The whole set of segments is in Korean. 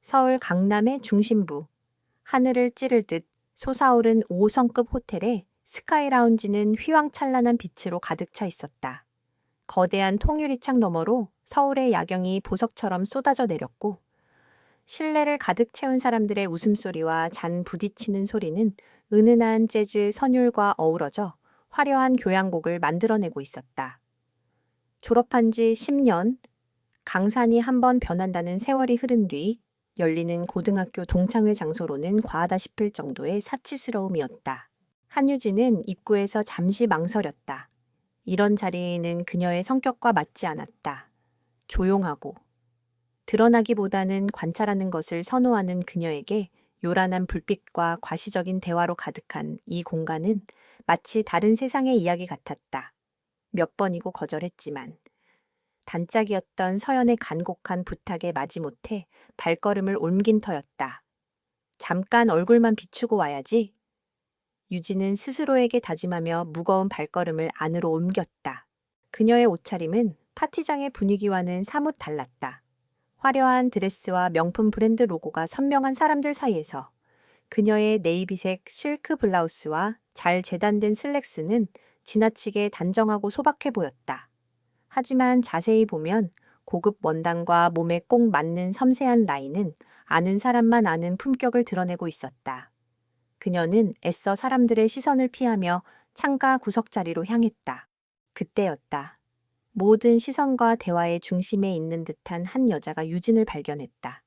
서울 강남의 중심부, 하늘을 찌를 듯 솟아오른 5성급 호텔에 스카이 라운지는 휘황찬란한 빛으로 가득 차 있었다. 거대한 통유리창 너머로 서울의 야경이 보석처럼 쏟아져 내렸고, 실내를 가득 채운 사람들의 웃음소리와 잔 부딪히는 소리는 은은한 재즈 선율과 어우러져 화려한 교향곡을 만들어내고 있었다. 졸업한 지 10년, 강산이 한번 변한다는 세월이 흐른 뒤 열리는 고등학교 동창회 장소로는 과하다 싶을 정도의 사치스러움이었다. 한유진은 입구에서 잠시 망설였다. 이런 자리는 그녀의 성격과 맞지 않았다. 조용하고 드러나기보다는 관찰하는 것을 선호하는 그녀에게 요란한 불빛과 과시적인 대화로 가득한 이 공간은 마치 다른 세상의 이야기 같았다. 몇 번이고 거절했지만 단짝이었던 서연의 간곡한 부탁에 마지못해 발걸음을 옮긴 터였다. 잠깐 얼굴만 비추고 와야지. 유진은 스스로에게 다짐하며 무거운 발걸음을 안으로 옮겼다. 그녀의 옷차림은 파티장의 분위기와는 사뭇 달랐다. 화려한 드레스와 명품 브랜드 로고가 선명한 사람들 사이에서 그녀의 네이비색 실크 블라우스와 잘 재단된 슬랙스는 지나치게 단정하고 소박해 보였다. 하지만 자세히 보면 고급 원단과 몸에 꼭 맞는 섬세한 라인은 아는 사람만 아는 품격을 드러내고 있었다. 그녀는 애써 사람들의 시선을 피하며 창가 구석자리로 향했다. 그때였다. 모든 시선과 대화의 중심에 있는 듯한 한 여자가 유진을 발견했다.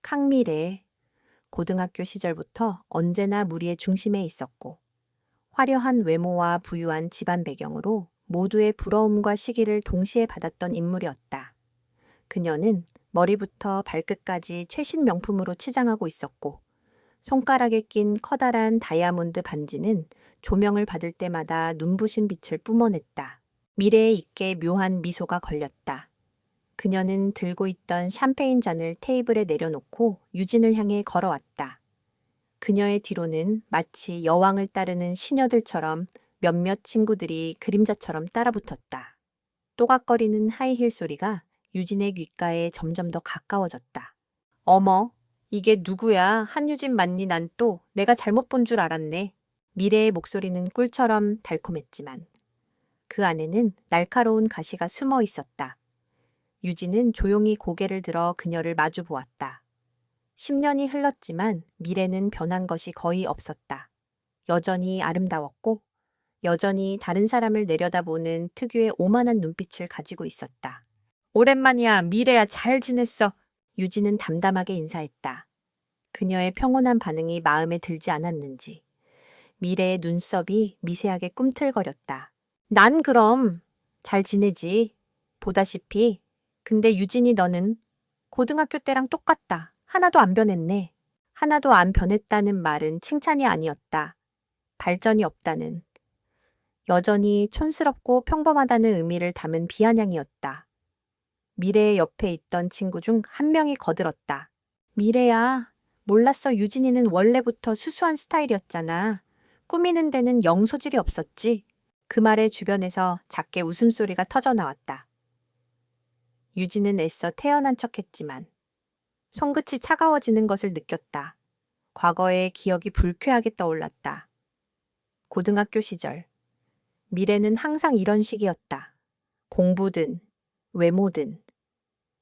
강미래. 고등학교 시절부터 언제나 무리의 중심에 있었고, 화려한 외모와 부유한 집안 배경으로 모두의 부러움과 시기를 동시에 받았던 인물이었다. 그녀는 머리부터 발끝까지 최신 명품으로 치장하고 있었고, 손가락에 낀 커다란 다이아몬드 반지는 조명을 받을 때마다 눈부신 빛을 뿜어냈다. 미래의 입에 묘한 미소가 걸렸다. 그녀는 들고 있던 샴페인 잔을 테이블에 내려놓고 유진을 향해 걸어왔다. 그녀의 뒤로는 마치 여왕을 따르는 시녀들처럼 몇몇 친구들이 그림자처럼 따라붙었다. 또각거리는 하이힐 소리가 유진의 귓가에 점점 더 가까워졌다. 어머, 이게 누구야? 한유진 맞니? 난 또 내가 잘못 본 줄 알았네. 미래의 목소리는 꿀처럼 달콤했지만 그 안에는 날카로운 가시가 숨어 있었다. 유진은 조용히 고개를 들어 그녀를 마주 보았다. 10년이 흘렀지만 미래는 변한 것이 거의 없었다. 여전히 아름다웠고 여전히 다른 사람을 내려다보는 특유의 오만한 눈빛을 가지고 있었다. 오랜만이야, 미래야. 잘 지냈어? 유진은 담담하게 인사했다. 그녀의 평온한 반응이 마음에 들지 않았는지 미래의 눈썹이 미세하게 꿈틀거렸다. 난 그럼 잘 지내지. 보다시피. 근데 유진이 너는 고등학교 때랑 똑같다. 하나도 안 변했네. 하나도 안 변했다는 말은 칭찬이 아니었다. 발전이 없다는, 여전히 촌스럽고 평범하다는 의미를 담은 비아냥이었다. 미래의 옆에 있던 친구 중 한 명이 거들었다. 미래야, 몰랐어. 유진이는 원래부터 수수한 스타일이었잖아. 꾸미는 데는 영 소질이 없었지. 그 말에 주변에서 작게 웃음소리가 터져 나왔다. 유진은 애써 태연한 척했지만 손끝이 차가워지는 것을 느꼈다. 과거의 기억이 불쾌하게 떠올랐다. 고등학교 시절. 미래는 항상 이런 식이었다. 공부든 외모든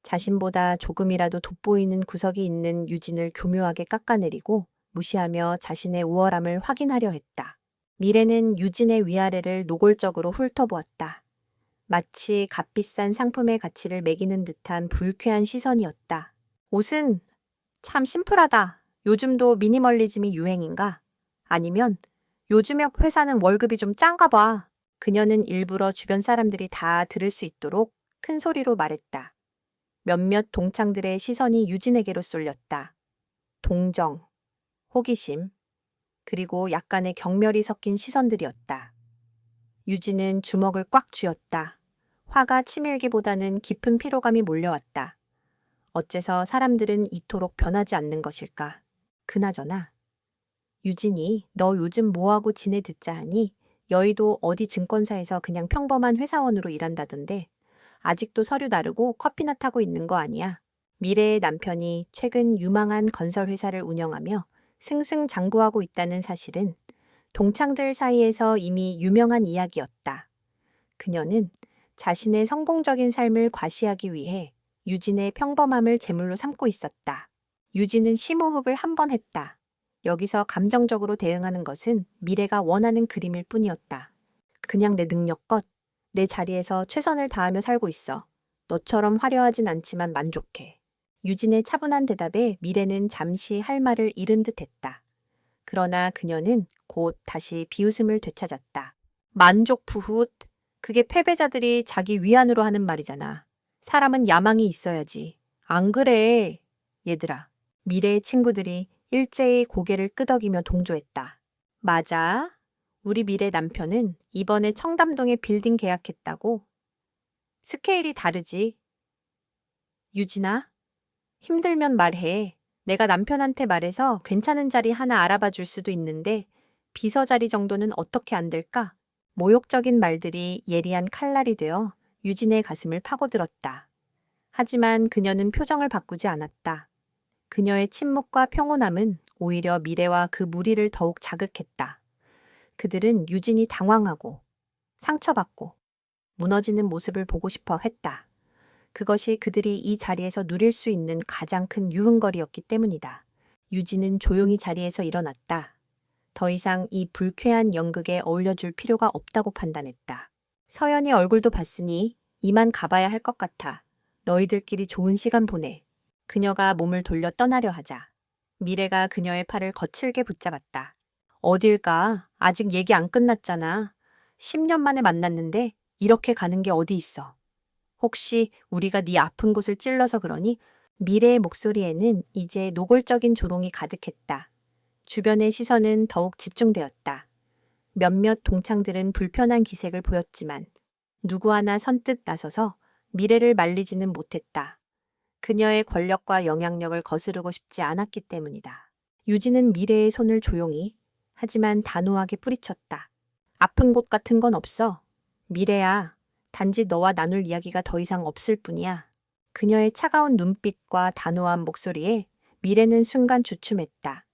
자신보다 조금이라도 돋보이는 구석이 있는 유진을 교묘하게 깎아내리고 무시하며 자신의 우월함을 확인하려 했다. 미래는 유진의 위아래를 노골적으로 훑어보았다. 마치 값비싼 상품의 가치를 매기는 듯한 불쾌한 시선이었다. 옷은 참 심플하다. 요즘도 미니멀리즘이 유행인가? 아니면 요즘의 회사는 월급이 좀 짠가 봐. 그녀는 일부러 주변 사람들이 다 들을 수 있도록 큰 소리로 말했다. 몇몇 동창들의 시선이 유진에게로 쏠렸다. 동정, 호기심, 그리고 약간의 경멸이 섞인 시선들이었다. 유진은 주먹을 꽉 쥐었다. 화가 치밀기보다는 깊은 피로감이 몰려왔다. 어째서 사람들은 이토록 변하지 않는 것일까? 그나저나 유진이 너 요즘 뭐하고 지내 듣자 하니 여의도 어디 증권사에서 그냥 평범한 회사원으로 일한다던데 아직도 서류 다루고 커피나 타고 있는 거 아니야? 미래의 남편이 최근 유망한 건설회사를 운영하며 승승장구하고 있다는 사실은 동창들 사이에서 이미 유명한 이야기였다. 그녀는 자신의 성공적인 삶을 과시하기 위해 유진의 평범함을 제물로 삼고 있었다. 유진은 심호흡을 한 번 했다. 여기서 감정적으로 대응하는 것은 미래가 원하는 그림일 뿐이었다. 그냥 내 능력껏 내 자리에서 최선을 다하며 살고 있어. 너처럼 화려하진 않지만 만족해. 유진의 차분한 대답에 미래는 잠시 할 말을 잃은 듯 했다. 그러나 그녀는 곧 다시 비웃음을 되찾았다. 만족 부훗? 그게 패배자들이 자기 위안으로 하는 말이잖아. 사람은 야망이 있어야지. 안 그래, 얘들아. 미래의 친구들이 일제히 고개를 끄덕이며 동조했다. 맞아. 우리 미래 남편은 이번에 청담동에 빌딩 계약했다고. 스케일이 다르지. 유진아, 힘들면 말해. 내가 남편한테 말해서 괜찮은 자리 하나 알아봐 줄 수도 있는데 비서 자리 정도는 어떻게 안 될까? 모욕적인 말들이 예리한 칼날이 되어 유진의 가슴을 파고들었다. 하지만 그녀는 표정을 바꾸지 않았다. 그녀의 침묵과 평온함은 오히려 미래와 그 무리를 더욱 자극했다. 그들은 유진이 당황하고 상처받고 무너지는 모습을 보고 싶어 했다. 그것이 그들이 이 자리에서 누릴 수 있는 가장 큰 유흥거리였기 때문이다. 유진은 조용히 자리에서 일어났다. 더 이상 이 불쾌한 연극에 어울려줄 필요가 없다고 판단했다. 서연이 얼굴도 봤으니 이만 가봐야 할 것 같아. 너희들끼리 좋은 시간 보내. 그녀가 몸을 돌려 떠나려 하자 미래가 그녀의 팔을 거칠게 붙잡았다. 어딜 가? 아직 얘기 안 끝났잖아. 10년 만에 만났는데 이렇게 가는 게 어디 있어. 혹시 우리가 네 아픈 곳을 찔러서 그러니? 미래의 목소리에는 이제 노골적인 조롱이 가득했다. 주변의 시선은 더욱 집중되었다. 몇몇 동창들은 불편한 기색을 보였지만 누구 하나 선뜻 나서서 미래를 말리지는 못했다. 그녀의 권력과 영향력을 거스르고 싶지 않았기 때문이다. 유진은 미래의 손을 조용히 하지만 단호하게 뿌리쳤다. 아픈 곳 같은 건 없어. 미래야, 단지 너와 나눌 이야기가 더 이상 없을 뿐이야. 그녀의 차가운 눈빛과 단호한 목소리에 미래는 순간 주춤했다.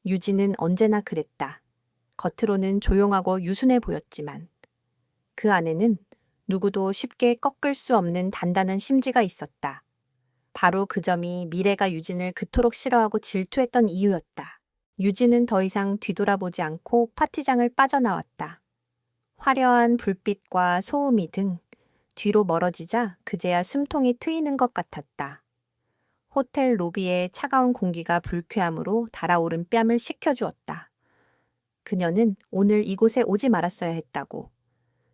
유진은 언제나 그랬다. 겉으로는 조용하고 유순해 보였지만 그 안에는 누구도 쉽게 꺾을 수 없는 단단한 심지가 있었다. 바로 그 점이 미래가 유진을 그토록 싫어하고 질투했던 이유였다. 유진은 더 이상 뒤돌아보지 않고 파티장을 빠져나왔다. 화려한 불빛과 소음이 등 뒤로 멀어지자 그제야 숨통이 트이는 것 같았다. 호텔 로비의 차가운 공기가 불쾌함으로 달아오른 뺨을 식혀주었다. 그녀는 오늘 이곳에 오지 말았어야 했다고.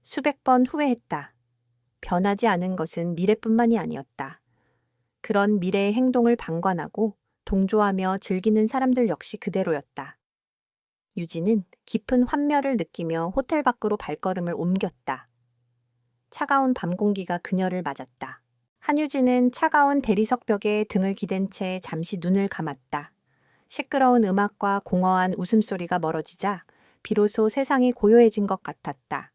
수백 번 후회했다. 변하지 않은 것은 미래뿐만이 아니었다. 그런 미래의 행동을 방관하고 동조하며 즐기는 사람들 역시 그대로였다. 유진은 깊은 환멸을 느끼며 호텔 밖으로 발걸음을 옮겼다. 차가운 밤 공기가 그녀를 맞았다. 한유진은 차가운 대리석 벽에 등을 기댄 채 잠시 눈을 감았다. 시끄러운 음악과 공허한 웃음소리가 멀어지자 비로소 세상이 고요해진 것 같았다.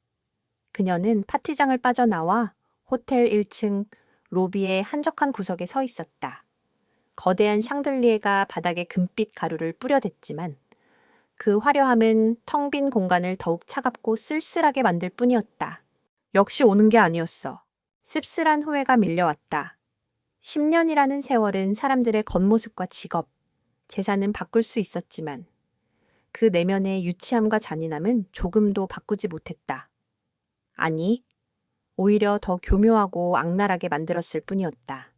그녀는 파티장을 빠져나와 호텔 1층 로비의 한적한 구석에 서 있었다. 거대한 샹들리에가 바닥에 금빛 가루를 뿌려댔지만 그 화려함은 텅 빈 공간을 더욱 차갑고 쓸쓸하게 만들 뿐이었다. 역시 오는 게 아니었어. 씁쓸한 후회가 밀려왔다. 10년이라는 세월은 사람들의 겉모습과 직업, 재산은 바꿀 수 있었지만 그 내면의 유치함과 잔인함은 조금도 바꾸지 못했다. 아니, 오히려 더 교묘하고 악랄하게 만들었을 뿐이었다.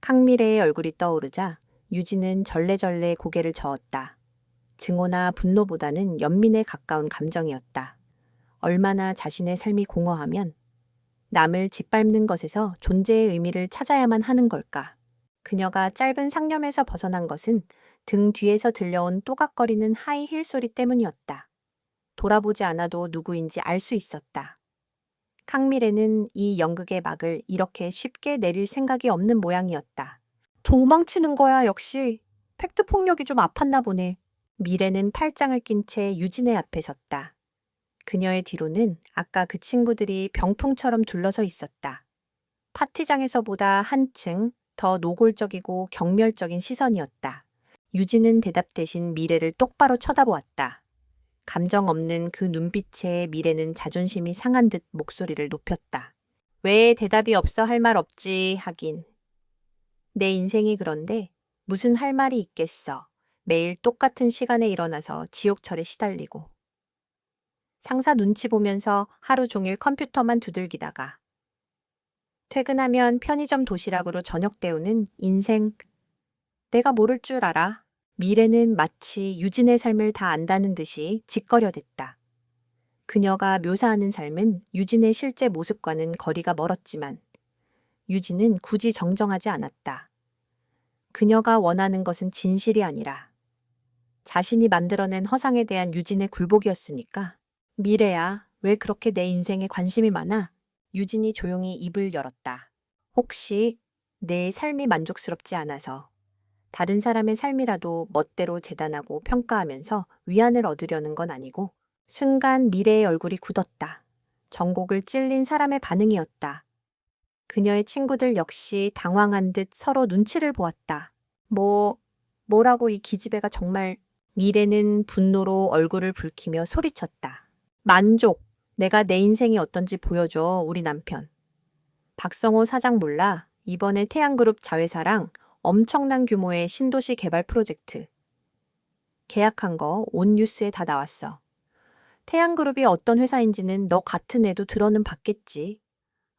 강미래의 얼굴이 떠오르자 유진은 절레절레 고개를 저었다. 증오나 분노보다는 연민에 가까운 감정이었다. 얼마나 자신의 삶이 공허하면 남을 짓밟는 것에서 존재의 의미를 찾아야만 하는 걸까. 그녀가 짧은 상념에서 벗어난 것은 등 뒤에서 들려온 또각거리는 하이힐 소리 때문이었다. 돌아보지 않아도 누구인지 알 수 있었다. 강미래는 이 연극의 막을 이렇게 쉽게 내릴 생각이 없는 모양이었다. 도망치는 거야, 역시. 팩트 폭력이 좀 아팠나 보네. 미래는 팔짱을 낀 채 유진의 앞에 섰다. 그녀의 뒤로는 아까 그 친구들이 병풍처럼 둘러서 있었다. 파티장에서보다 한층 더 노골적이고 경멸적인 시선이었다. 유진은 대답 대신 미래를 똑바로 쳐다보았다. 감정 없는 그 눈빛에 미래는 자존심이 상한 듯 목소리를 높였다. 왜 대답이 없어 할 말 없지 하긴. 내 인생이 그런데 무슨 할 말이 있겠어. 매일 똑같은 시간에 일어나서 지옥철에 시달리고. 상사 눈치 보면서 하루 종일 컴퓨터만 두들기다가 퇴근하면 편의점 도시락으로 저녁 때우는 인생. 내가 모를 줄 알아. 미래는 마치 유진의 삶을 다 안다는 듯이 짓거려댔다. 그녀가 묘사하는 삶은 유진의 실제 모습과는 거리가 멀었지만 유진은 굳이 정정하지 않았다. 그녀가 원하는 것은 진실이 아니라 자신이 만들어낸 허상에 대한 유진의 굴복이었으니까. 미래야, 왜 그렇게 내 인생에 관심이 많아? 유진이 조용히 입을 열었다. 혹시 내 삶이 만족스럽지 않아서 다른 사람의 삶이라도 멋대로 재단하고 평가하면서 위안을 얻으려는 건 아니고. 순간 미래의 얼굴이 굳었다. 전곡을 찔린 사람의 반응이었다. 그녀의 친구들 역시 당황한 듯 서로 눈치를 보았다. 뭐라고 이 기집애가 정말. 미래는 분노로 얼굴을 붉히며 소리쳤다. 만족. 내가 내 인생이 어떤지 보여줘, 우리 남편. 박성호 사장 몰라? 이번에 태양그룹 자회사랑 엄청난 규모의 신도시 개발 프로젝트. 계약한 거 온 뉴스에 다 나왔어. 태양그룹이 어떤 회사인지는 너 같은 애도 들어는 봤겠지.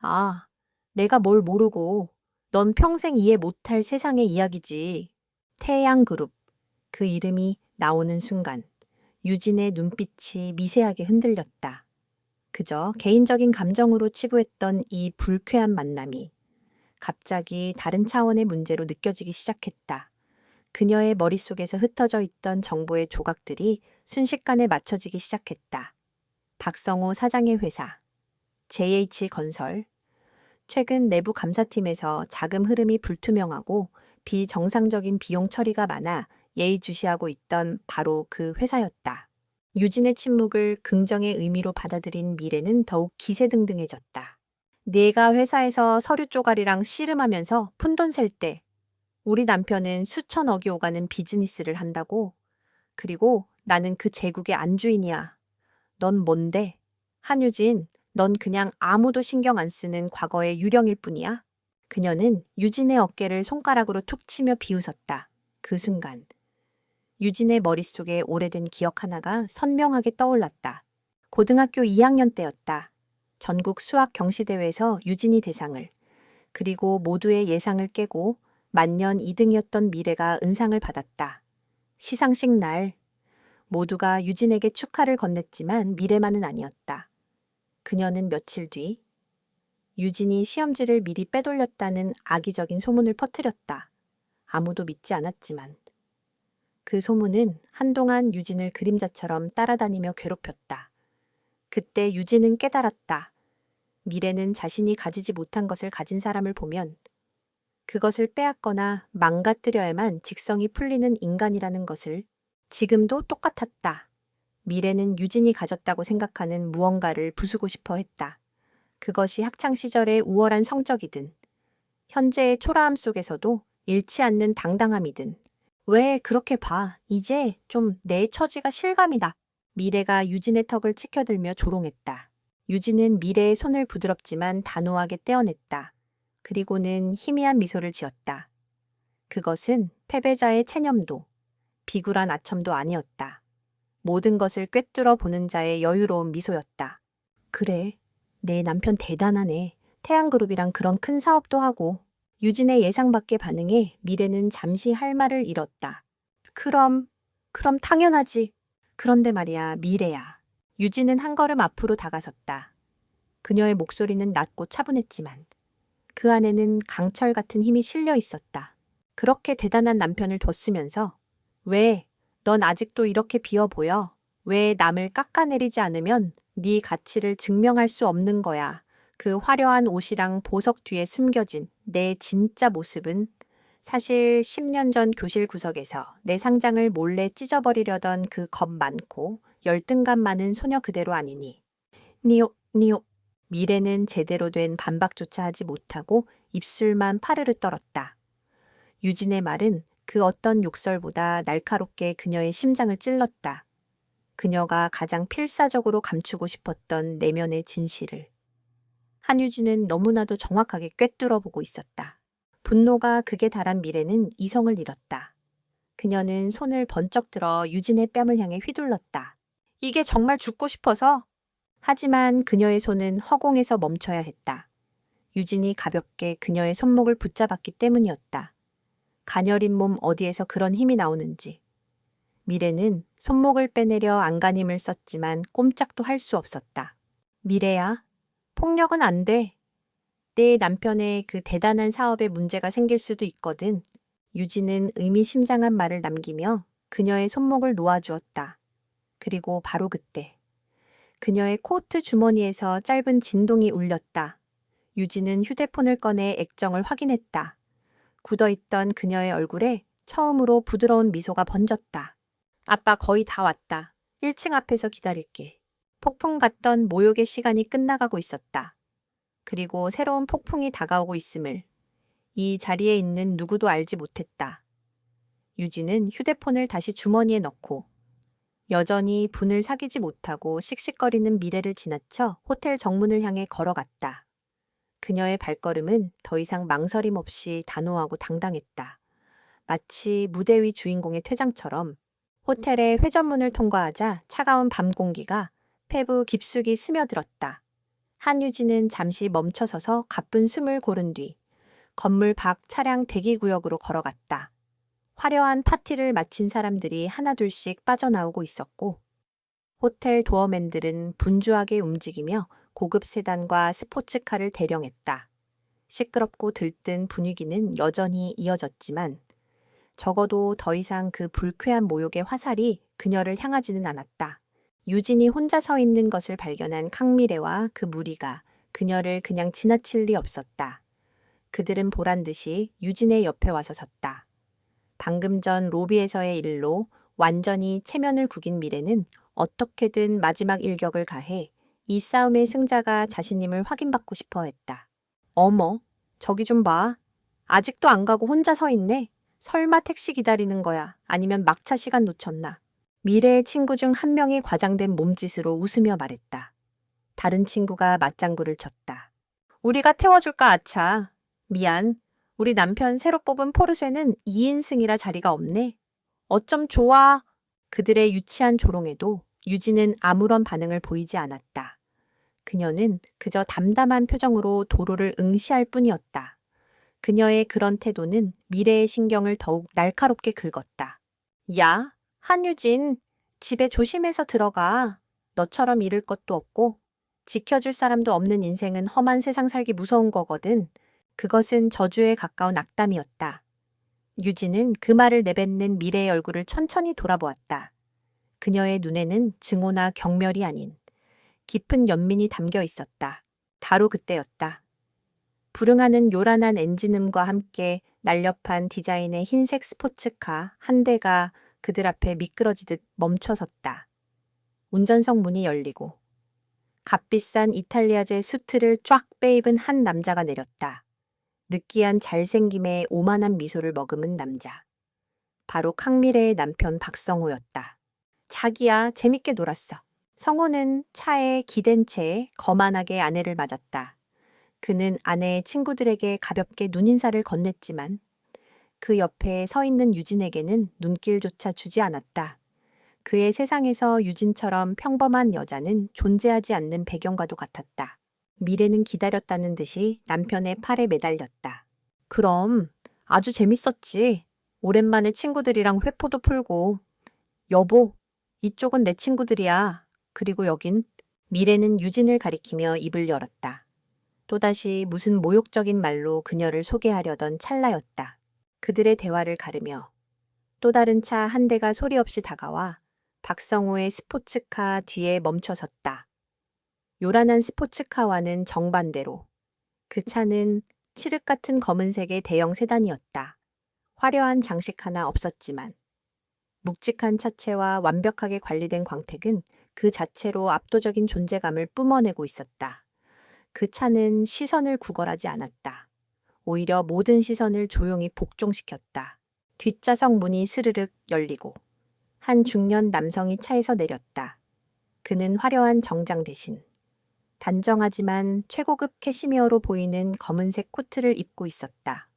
아, 내가 뭘 모르고. 넌 평생 이해 못할 세상의 이야기지. 태양그룹. 그 이름이 나오는 순간 유진의 눈빛이 미세하게 흔들렸다. 그저 개인적인 감정으로 치부했던 이 불쾌한 만남이 갑자기 다른 차원의 문제로 느껴지기 시작했다. 그녀의 머릿속에서 흩어져 있던 정보의 조각들이 순식간에 맞춰지기 시작했다. 박성호 사장의 회사, JH건설. 최근 내부 감사팀에서 자금 흐름이 불투명하고 비정상적인 비용 처리가 많아 예의주시하고 있던 바로 그 회사였다. 유진의 침묵을 긍정의 의미로 받아들인 미래는 더욱 기세등등해졌다. 내가 회사에서 서류 쪼가리랑 씨름하면서 푼돈 셀 때 우리 남편은 수천억이 오가는 비즈니스를 한다고. 그리고 나는 그 제국의 안주인이야. 넌 뭔데? 한유진, 넌 그냥 아무도 신경 안 쓰는 과거의 유령일 뿐이야. 그녀는 유진의 어깨를 손가락으로 툭 치며 비웃었다. 그 순간 유진의 머릿속에 오래된 기억 하나가 선명하게 떠올랐다. 고등학교 2학년 때였다. 전국 수학 경시대회에서 유진이 대상을, 그리고 모두의 예상을 깨고 만년 2등이었던 미래가 은상을 받았다. 시상식 날 모두가 유진에게 축하를 건넸지만 미래만은 아니었다. 그녀는 며칠 뒤 유진이 시험지를 미리 빼돌렸다는 악의적인 소문을 퍼뜨렸다. 아무도 믿지 않았지만 그 소문은 한동안 유진을 그림자처럼 따라다니며 괴롭혔다. 그때 유진은 깨달았다. 미래는 자신이 가지지 못한 것을 가진 사람을 보면 그것을 빼앗거나 망가뜨려야만 직성이 풀리는 인간이라는 것을. 지금도 똑같았다. 미래는 유진이 가졌다고 생각하는 무언가를 부수고 싶어 했다. 그것이 학창시절의 우월한 성적이든 현재의 초라함 속에서도 잃지 않는 당당함이든. 왜 그렇게 봐? 이제 좀 내 처지가 실감이다. 미래가 유진의 턱을 치켜들며 조롱했다. 유진은 미래의 손을 부드럽지만 단호하게 떼어냈다. 그리고는 희미한 미소를 지었다. 그것은 패배자의 체념도, 비굴한 아첨도 아니었다. 모든 것을 꿰뚫어 보는 자의 여유로운 미소였다. 그래, 내 남편 대단하네. 태양그룹이랑 그런 큰 사업도 하고. 유진의 예상 밖의 반응에 미래는 잠시 할 말을 잃었다. 그럼 당연하지. 그런데 말이야, 미래야. 유진은 한 걸음 앞으로 다가섰다. 그녀의 목소리는 낮고 차분했지만 그 안에는 강철 같은 힘이 실려 있었다. 그렇게 대단한 남편을 뒀으면서 왜 넌 아직도 이렇게 비어 보여? 왜 남을 깎아내리지 않으면 네 가치를 증명할 수 없는 거야. 그 화려한 옷이랑 보석 뒤에 숨겨진 내 진짜 모습은 사실 10년 전 교실 구석에서 내 상장을 몰래 찢어버리려던 그 겁 많고 열등감 많은 소녀 그대로 아니니. 니오. 미래는 제대로 된 반박조차 하지 못하고 입술만 파르르 떨었다. 유진의 말은 그 어떤 욕설보다 날카롭게 그녀의 심장을 찔렀다. 그녀가 가장 필사적으로 감추고 싶었던 내면의 진실을. 한유진은 너무나도 정확하게 꿰뚫어 보고 있었다. 분노가 극에 달한 미래는 이성을 잃었다. 그녀는 손을 번쩍 들어 유진의 뺨을 향해 휘둘렀다. 이게 정말 죽고 싶어서? 하지만 그녀의 손은 허공에서 멈춰야 했다. 유진이 가볍게 그녀의 손목을 붙잡았기 때문이었다. 가녀린 몸 어디에서 그런 힘이 나오는지. 미래는 손목을 빼내려 안간힘을 썼지만 꼼짝도 할 수 없었다. 미래야, 폭력은 안 돼. 내 남편의 그 대단한 사업에 문제가 생길 수도 있거든. 유진은 의미심장한 말을 남기며 그녀의 손목을 놓아주었다. 그리고 바로 그때 그녀의 코트 주머니에서 짧은 진동이 울렸다. 유진은 휴대폰을 꺼내 액정을 확인했다. 굳어있던 그녀의 얼굴에 처음으로 부드러운 미소가 번졌다. 아빠 거의 다 왔다. 1층 앞에서 기다릴게. 폭풍 같던 모욕의 시간이 끝나가고 있었다. 그리고 새로운 폭풍이 다가오고 있음을 이 자리에 있는 누구도 알지 못했다. 유진은 휴대폰을 다시 주머니에 넣고 여전히 분을 사귀지 못하고 씩씩거리는 미래를 지나쳐 호텔 정문을 향해 걸어갔다. 그녀의 발걸음은 더 이상 망설임 없이 단호하고 당당했다. 마치 무대 위 주인공의 퇴장처럼. 호텔의 회전문을 통과하자 차가운 밤 공기가 폐부 깊숙이 스며들었다. 한유진은 잠시 멈춰서서 가쁜 숨을 고른 뒤 건물 밖 차량 대기구역으로 걸어갔다. 화려한 파티를 마친 사람들이 하나둘씩 빠져나오고 있었고 호텔 도어맨들은 분주하게 움직이며 고급 세단과 스포츠카를 대령했다. 시끄럽고 들뜬 분위기는 여전히 이어졌지만 적어도 더 이상 그 불쾌한 모욕의 화살이 그녀를 향하지는 않았다. 유진이 혼자 서 있는 것을 발견한 강미래와 그 무리가 그녀를 그냥 지나칠 리 없었다. 그들은 보란듯이 유진의 옆에 와서 섰다. 방금 전 로비에서의 일로 완전히 체면을 구긴 미래는 어떻게든 마지막 일격을 가해 이 싸움의 승자가 자신임을 확인받고 싶어 했다. 어머, 저기 좀 봐. 아직도 안 가고 혼자 서 있네. 설마 택시 기다리는 거야? 아니면 막차 시간 놓쳤나? 미래의 친구 중 한 명이 과장된 몸짓으로 웃으며 말했다. 다른 친구가 맞장구를 쳤다. 우리가 태워줄까, 아차. 미안. 우리 남편 새로 뽑은 포르쉐는 2인승이라 자리가 없네. 어쩜 좋아. 그들의 유치한 조롱에도 유진은 아무런 반응을 보이지 않았다. 그녀는 그저 담담한 표정으로 도로를 응시할 뿐이었다. 그녀의 그런 태도는 미래의 신경을 더욱 날카롭게 긁었다. 야, 한유진, 집에 조심해서 들어가. 너처럼 잃을 것도 없고 지켜줄 사람도 없는 인생은 험한 세상 살기 무서운 거거든. 그것은 저주에 가까운 악담이었다. 유진은 그 말을 내뱉는 미래의 얼굴을 천천히 돌아보았다. 그녀의 눈에는 증오나 경멸이 아닌 깊은 연민이 담겨 있었다. 바로 그때였다. 불응하는 요란한 엔진음과 함께 날렵한 디자인의 흰색 스포츠카 한 대가 그들 앞에 미끄러지듯 멈춰섰다. 운전석 문이 열리고 값비싼 이탈리아제 수트를 쫙 빼입은 한 남자가 내렸다. 느끼한 잘생김에 오만한 미소를 머금은 남자. 바로 강미래의 남편 박성호였다. 자기야, 재밌게 놀았어. 성호는 차에 기댄 채 거만하게 아내를 맞았다. 그는 아내의 친구들에게 가볍게 눈인사를 건넸지만 그 옆에 서 있는 유진에게는 눈길조차 주지 않았다. 그의 세상에서 유진처럼 평범한 여자는 존재하지 않는 배경과도 같았다. 미래는 기다렸다는 듯이 남편의 팔에 매달렸다. 그럼 아주 재밌었지. 오랜만에 친구들이랑 회포도 풀고. 여보, 이쪽은 내 친구들이야. 그리고 여긴. 미래는 유진을 가리키며 입을 열었다. 또다시 무슨 모욕적인 말로 그녀를 소개하려던 찰나였다. 그들의 대화를 가르며 또 다른 차 한 대가 소리 없이 다가와 박성호의 스포츠카 뒤에 멈춰섰다. 요란한 스포츠카와는 정반대로 그 차는 칠흑 같은 검은색의 대형 세단이었다. 화려한 장식 하나 없었지만 묵직한 차체와 완벽하게 관리된 광택은 그 자체로 압도적인 존재감을 뿜어내고 있었다. 그 차는 시선을 구걸하지 않았다. 오히려 모든 시선을 조용히 복종시켰다. 뒷좌석 문이 스르륵 열리고 한 중년 남성이 차에서 내렸다. 그는 화려한 정장 대신 단정하지만 최고급 캐시미어로 보이는 검은색 코트를 입고 있었다.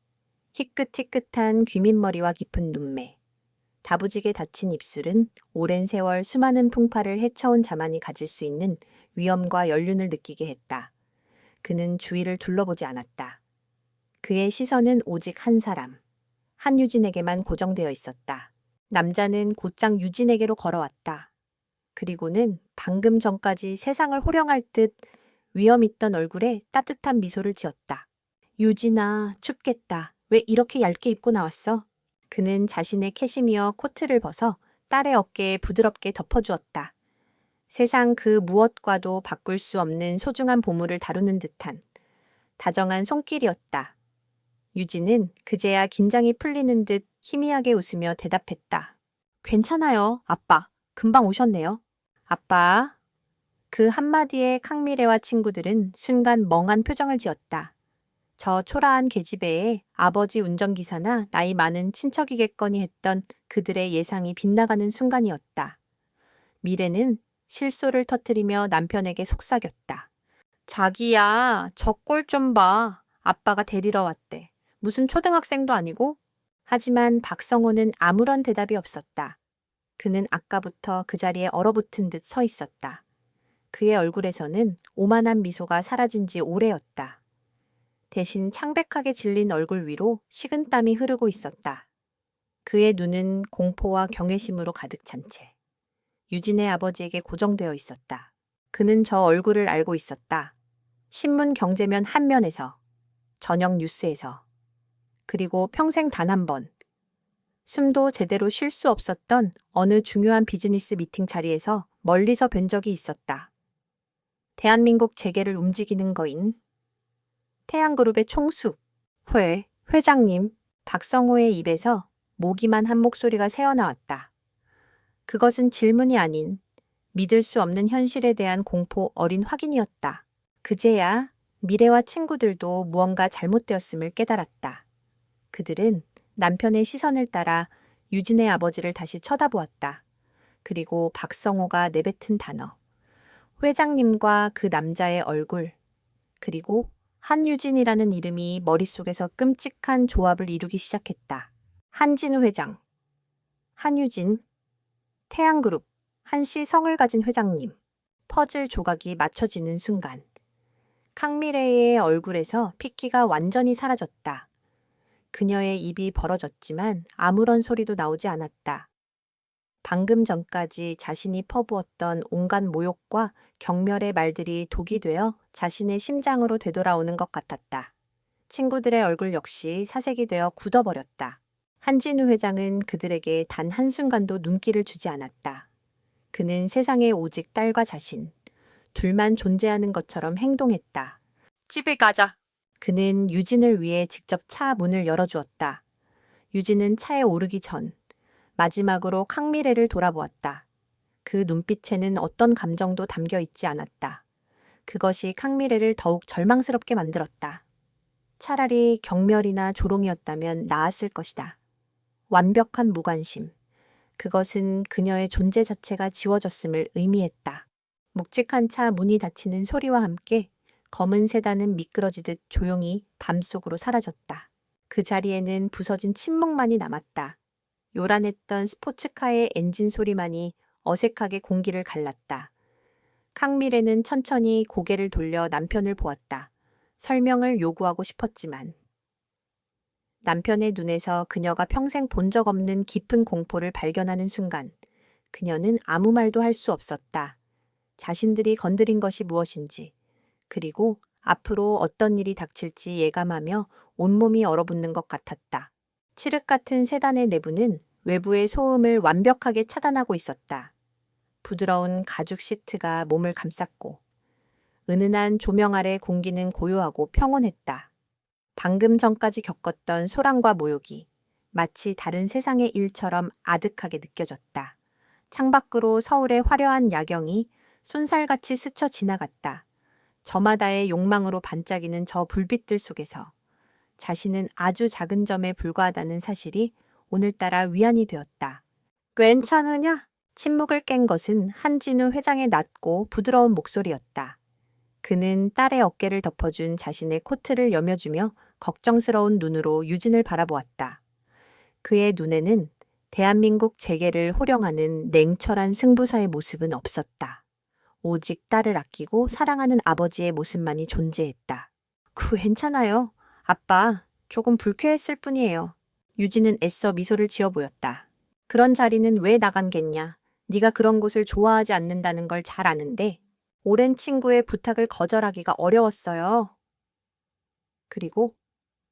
희끗희끗한 귀밑머리와 깊은 눈매, 다부지게 닫힌 입술은 오랜 세월 수많은 풍파를 헤쳐온 자만이 가질 수 있는 위엄과 연륜을 느끼게 했다. 그는 주위를 둘러보지 않았다. 그의 시선은 오직 한 사람, 한유진에게만 고정되어 있었다. 남자는 곧장 유진에게로 걸어왔다. 그리고는 방금 전까지 세상을 호령할 듯 위엄 있던 얼굴에 따뜻한 미소를 지었다. 유진아, 춥겠다. 왜 이렇게 얇게 입고 나왔어? 그는 자신의 캐시미어 코트를 벗어 딸의 어깨에 부드럽게 덮어주었다. 세상 그 무엇과도 바꿀 수 없는 소중한 보물을 다루는 듯한 다정한 손길이었다. 유진은 그제야 긴장이 풀리는 듯 희미하게 웃으며 대답했다. 괜찮아요, 아빠. 금방 오셨네요. 아빠. 그 한마디에 캉미레와 친구들은 순간 멍한 표정을 지었다. 저 초라한 계집애에 아버지 운전기사나 나이 많은 친척이겠거니 했던 그들의 예상이 빗나가는 순간이었다. 미래는 실소를 터뜨리며 남편에게 속삭였다. 자기야, 저 꼴 좀 봐. 아빠가 데리러 왔대. 무슨 초등학생도 아니고? 하지만 박성호는 아무런 대답이 없었다. 그는 아까부터 그 자리에 얼어붙은 듯 서 있었다. 그의 얼굴에서는 오만한 미소가 사라진 지 오래였다. 대신 창백하게 질린 얼굴 위로 식은땀이 흐르고 있었다. 그의 눈은 공포와 경외심으로 가득 찬 채 유진의 아버지에게 고정되어 있었다. 그는 저 얼굴을 알고 있었다. 신문 경제면 한 면에서, 저녁 뉴스에서, 그리고 평생 단 한 번, 숨도 제대로 쉴 수 없었던 어느 중요한 비즈니스 미팅 자리에서 멀리서 뵌 적이 있었다. 대한민국 재계를 움직이는 거인, 태양그룹의 총수, 회장님, 박성호의 입에서 모기만 한 목소리가 새어나왔다. 그것은 질문이 아닌 믿을 수 없는 현실에 대한 공포 어린 확인이었다. 그제야 미래와 친구들도 무언가 잘못되었음을 깨달았다. 그들은 남편의 시선을 따라 유진의 아버지를 다시 쳐다보았다. 그리고 박성호가 내뱉은 단어, 회장님과 그 남자의 얼굴, 그리고 한유진이라는 이름이 머릿속에서 끔찍한 조합을 이루기 시작했다. 한진우 회장, 한유진, 태양그룹, 한씨 성을 가진 회장님. 퍼즐 조각이 맞춰지는 순간 캉미레의 얼굴에서 핏기가 완전히 사라졌다. 그녀의 입이 벌어졌지만 아무런 소리도 나오지 않았다. 방금 전까지 자신이 퍼부었던 온갖 모욕과 경멸의 말들이 독이 되어 자신의 심장으로 되돌아오는 것 같았다. 친구들의 얼굴 역시 사색이 되어 굳어버렸다. 한진우 회장은 그들에게 단 한순간도 눈길을 주지 않았다. 그는 세상에 오직 딸과 자신, 둘만 존재하는 것처럼 행동했다. 집에 가자. 그는 유진을 위해 직접 차 문을 열어주었다. 유진은 차에 오르기 전 마지막으로 캉미레를 돌아보았다. 그 눈빛에는 어떤 감정도 담겨 있지 않았다. 그것이 캉미레를 더욱 절망스럽게 만들었다. 차라리 경멸이나 조롱이었다면 나았을 것이다. 완벽한 무관심. 그것은 그녀의 존재 자체가 지워졌음을 의미했다. 묵직한 차 문이 닫히는 소리와 함께 검은 세단은 미끄러지듯 조용히 밤속으로 사라졌다. 그 자리에는 부서진 침묵만이 남았다. 요란했던 스포츠카의 엔진 소리만이 어색하게 공기를 갈랐다. 캉미레는 천천히 고개를 돌려 남편을 보았다. 설명을 요구하고 싶었지만 남편의 눈에서 그녀가 평생 본 적 없는 깊은 공포를 발견하는 순간 그녀는 아무 말도 할 수 없었다. 자신들이 건드린 것이 무엇인지, 그리고 앞으로 어떤 일이 닥칠지 예감하며 온몸이 얼어붙는 것 같았다. 칠흑 같은 세단의 내부는 외부의 소음을 완벽하게 차단하고 있었다. 부드러운 가죽 시트가 몸을 감쌌고 은은한 조명 아래 공기는 고요하고 평온했다. 방금 전까지 겪었던 소란과 모욕이 마치 다른 세상의 일처럼 아득하게 느껴졌다. 창밖으로 서울의 화려한 야경이 쏜살같이 스쳐 지나갔다. 저마다의 욕망으로 반짝이는 저 불빛들 속에서 자신은 아주 작은 점에 불과하다는 사실이 오늘따라 위안이 되었다. 괜찮으냐? 침묵을 깬 것은 한진우 회장의 낮고 부드러운 목소리였다. 그는 딸의 어깨를 덮어준 자신의 코트를 여며주며 걱정스러운 눈으로 유진을 바라보았다. 그의 눈에는 대한민국 재계를 호령하는 냉철한 승부사의 모습은 없었다. 오직 딸을 아끼고 사랑하는 아버지의 모습만이 존재했다. 괜찮아요. 아빠, 조금 불쾌했을 뿐이에요. 유진은 애써 미소를 지어 보였다. 그런 자리는 왜 나간겠냐. 네가 그런 곳을 좋아하지 않는다는 걸 잘 아는데 오랜 친구의 부탁을 거절하기가 어려웠어요. 그리고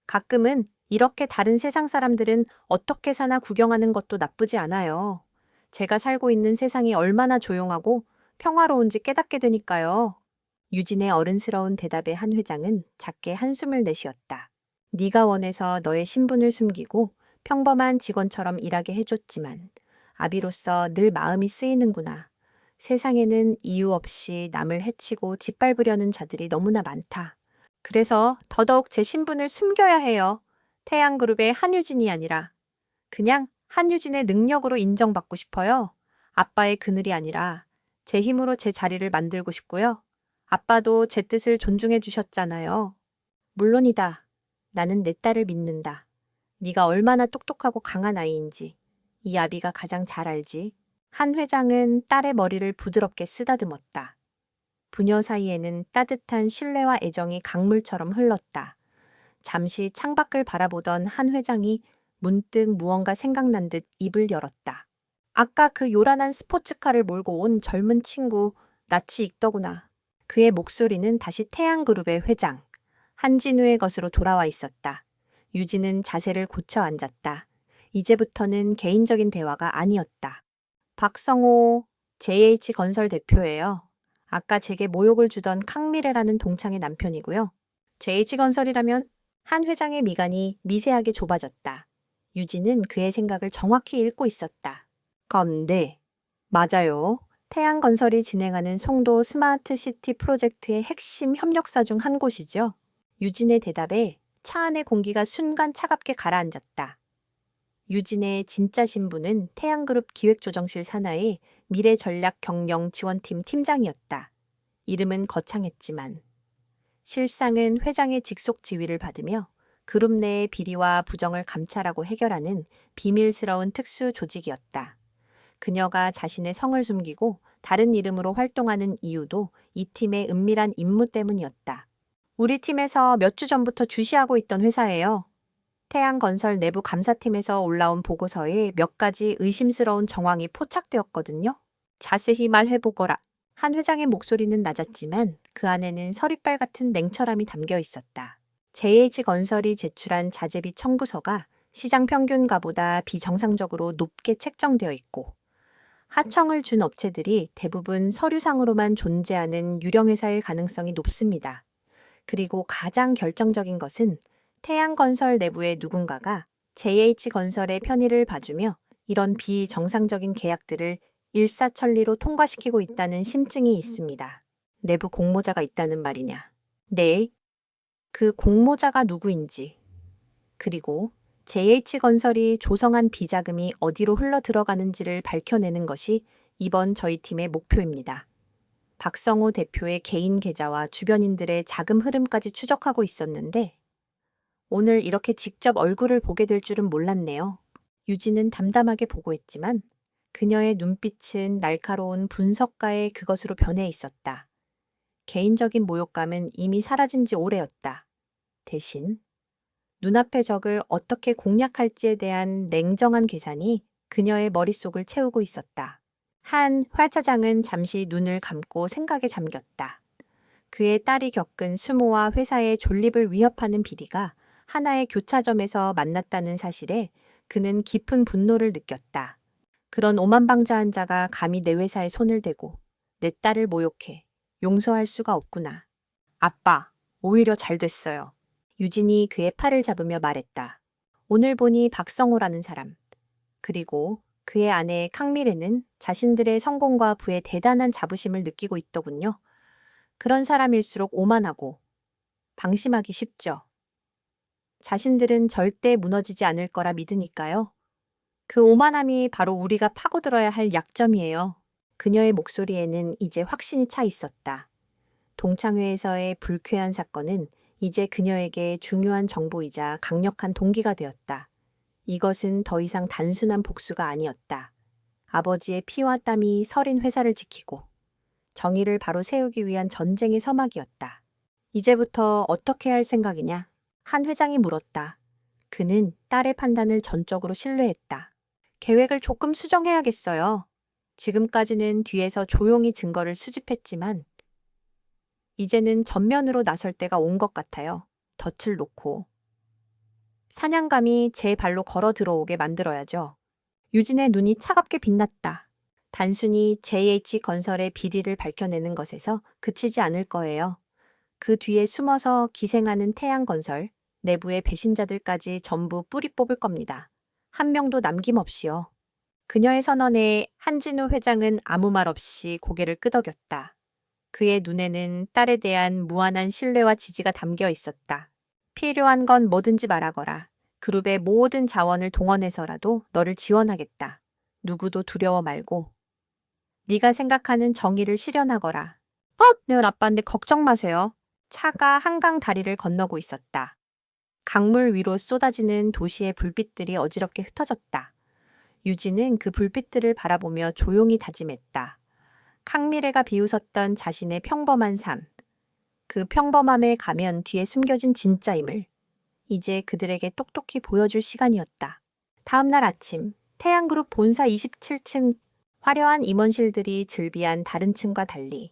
가끔은 이렇게 다른 세상 사람들은 어떻게 사나 구경하는 것도 나쁘지 않아요. 제가 살고 있는 세상이 얼마나 조용하고 평화로운지 깨닫게 되니까요. 유진의 어른스러운 대답에 한 회장은 작게 한숨을 내쉬었다. 네가 원해서 너의 신분을 숨기고 평범한 직원처럼 일하게 해줬지만 아비로서 늘 마음이 쓰이는구나. 세상에는 이유 없이 남을 해치고 짓밟으려는 자들이 너무나 많다. 그래서 더더욱 제 신분을 숨겨야 해요. 태양그룹의 한유진이 아니라 그냥 한유진의 능력으로 인정받고 싶어요. 아빠의 그늘이 아니라 제 힘으로 제 자리를 만들고 싶고요. 아빠도 제 뜻을 존중해 주셨잖아요. 물론이다. 나는 내 딸을 믿는다. 네가 얼마나 똑똑하고 강한 아이인지 이 아비가 가장 잘 알지. 한 회장은 딸의 머리를 부드럽게 쓰다듬었다. 부녀 사이에는 따뜻한 신뢰와 애정이 강물처럼 흘렀다. 잠시 창밖을 바라보던 한 회장이 문득 무언가 생각난 듯 입을 열었다. 아까 그 요란한 스포츠카를 몰고 온 젊은 친구 낯이 익더구나. 그의 목소리는 다시 태양그룹의 회장 한진우의 것으로 돌아와 있었다. 유진은 자세를 고쳐 앉았다. 이제부터는 개인적인 대화가 아니었다. 박성호 JH건설 대표예요. 아까 제게 모욕을 주던 강미래라는 동창의 남편이고요. JH건설이라면 한 회장의 미간이 미세하게 좁아졌다. 유진은 그의 생각을 정확히 읽고 있었다. 건데, 맞아요. 태양건설이 진행하는 송도 스마트시티 프로젝트의 핵심 협력사 중 한 곳이죠. 유진의 대답에 차 안의 공기가 순간 차갑게 가라앉았다. 유진의 진짜 신분은 태양그룹 기획조정실 산하의 미래전략경영지원팀 팀장이었다. 이름은 거창했지만 실상은 회장의 직속 지위를 받으며 그룹 내의 비리와 부정을 감찰하고 해결하는 비밀스러운 특수 조직이었다. 그녀가 자신의 성을 숨기고 다른 이름으로 활동하는 이유도 이 팀의 은밀한 임무 때문이었다. 우리 팀에서 몇 주 전부터 주시하고 있던 회사예요. 태양건설 내부 감사팀에서 올라온 보고서에 몇 가지 의심스러운 정황이 포착되었거든요. 자세히 말해보거라. 한 회장의 목소리는 낮았지만 그 안에는 서리빨 같은 냉철함이 담겨 있었다. JH건설이 제출한 자재비 청구서가 시장 평균가보다 비정상적으로 높게 책정되어 있고 하청을 준 업체들이 대부분 서류상으로만 존재하는 유령회사일 가능성이 높습니다. 그리고 가장 결정적인 것은 태양건설 내부의 누군가가 JH건설의 편의를 봐주며 이런 비정상적인 계약들을 일사천리로 통과시키고 있다는 심증이 있습니다. 내부 공모자가 있다는 말이냐? 네. 그 공모자가 누구인지, 그리고 JH건설이 조성한 비자금이 어디로 흘러 들어가는지를 밝혀내는 것이 이번 저희 팀의 목표입니다. 박성호 대표의 개인 계좌와 주변인들의 자금 흐름까지 추적하고 있었는데 오늘 이렇게 직접 얼굴을 보게 될 줄은 몰랐네요. 유진은 담담하게 보고했지만 그녀의 눈빛은 날카로운 분석가의 그것으로 변해 있었다. 개인적인 모욕감은 이미 사라진 지 오래였다. 대신 눈앞의 적을 어떻게 공략할지에 대한 냉정한 계산이 그녀의 머릿속을 채우고 있었다. 한 회차장은 잠시 눈을 감고 생각에 잠겼다. 그의 딸이 겪은 수모와 회사의 존립을 위협하는 비리가 하나의 교차점에서 만났다는 사실에 그는 깊은 분노를 느꼈다. 그런 오만방자한 자가 감히 내 회사에 손을 대고 내 딸을 모욕해 용서할 수가 없구나. 아빠, 오히려 잘 됐어요. 유진이 그의 팔을 잡으며 말했다. 오늘 보니 박성호라는 사람, 그리고 그의 아내 강미래는 자신들의 성공과 부에 대단한 자부심을 느끼고 있더군요. 그런 사람일수록 오만하고 방심하기 쉽죠. 자신들은 절대 무너지지 않을 거라 믿으니까요. 그 오만함이 바로 우리가 파고들어야 할 약점이에요. 그녀의 목소리에는 이제 확신이 차 있었다. 동창회에서의 불쾌한 사건은 이제 그녀에게 중요한 정보이자 강력한 동기가 되었다. 이것은 더 이상 단순한 복수가 아니었다. 아버지의 피와 땀이 서린 회사를 지키고 정의를 바로 세우기 위한 전쟁의 서막이었다. 이제부터 어떻게 할 생각이냐? 한 회장이 물었다. 그는 딸의 판단을 전적으로 신뢰했다. 계획을 조금 수정해야겠어요. 지금까지는 뒤에서 조용히 증거를 수집했지만 이제는 전면으로 나설 때가 온 것 같아요. 덫을 놓고. 사냥감이 제 발로 걸어 들어오게 만들어야죠. 유진의 눈이 차갑게 빛났다. 단순히 JH건설의 비리를 밝혀내는 것에서 그치지 않을 거예요. 그 뒤에 숨어서 기생하는 태양건설, 내부의 배신자들까지 전부 뿌리 뽑을 겁니다. 한 명도 남김없이요. 그녀의 선언에 한진우 회장은 아무 말 없이 고개를 끄덕였다. 그의 눈에는 딸에 대한 무한한 신뢰와 지지가 담겨 있었다. 필요한 건 뭐든지 말하거라. 그룹의 모든 자원을 동원해서라도 너를 지원하겠다. 누구도 두려워 말고. 네가 생각하는 정의를 실현하거라. 네, 아빠인데 걱정 마세요. 차가 한강 다리를 건너고 있었다. 강물 위로 쏟아지는 도시의 불빛들이 어지럽게 흩어졌다. 유진은 그 불빛들을 바라보며 조용히 다짐했다. 강미래가 비웃었던 자신의 평범한 삶. 그 평범함에 가면 뒤에 숨겨진 진짜임을 이제 그들에게 똑똑히 보여줄 시간이었다. 다음 날 아침, 태양그룹 본사 27층 화려한 임원실들이 즐비한 다른 층과 달리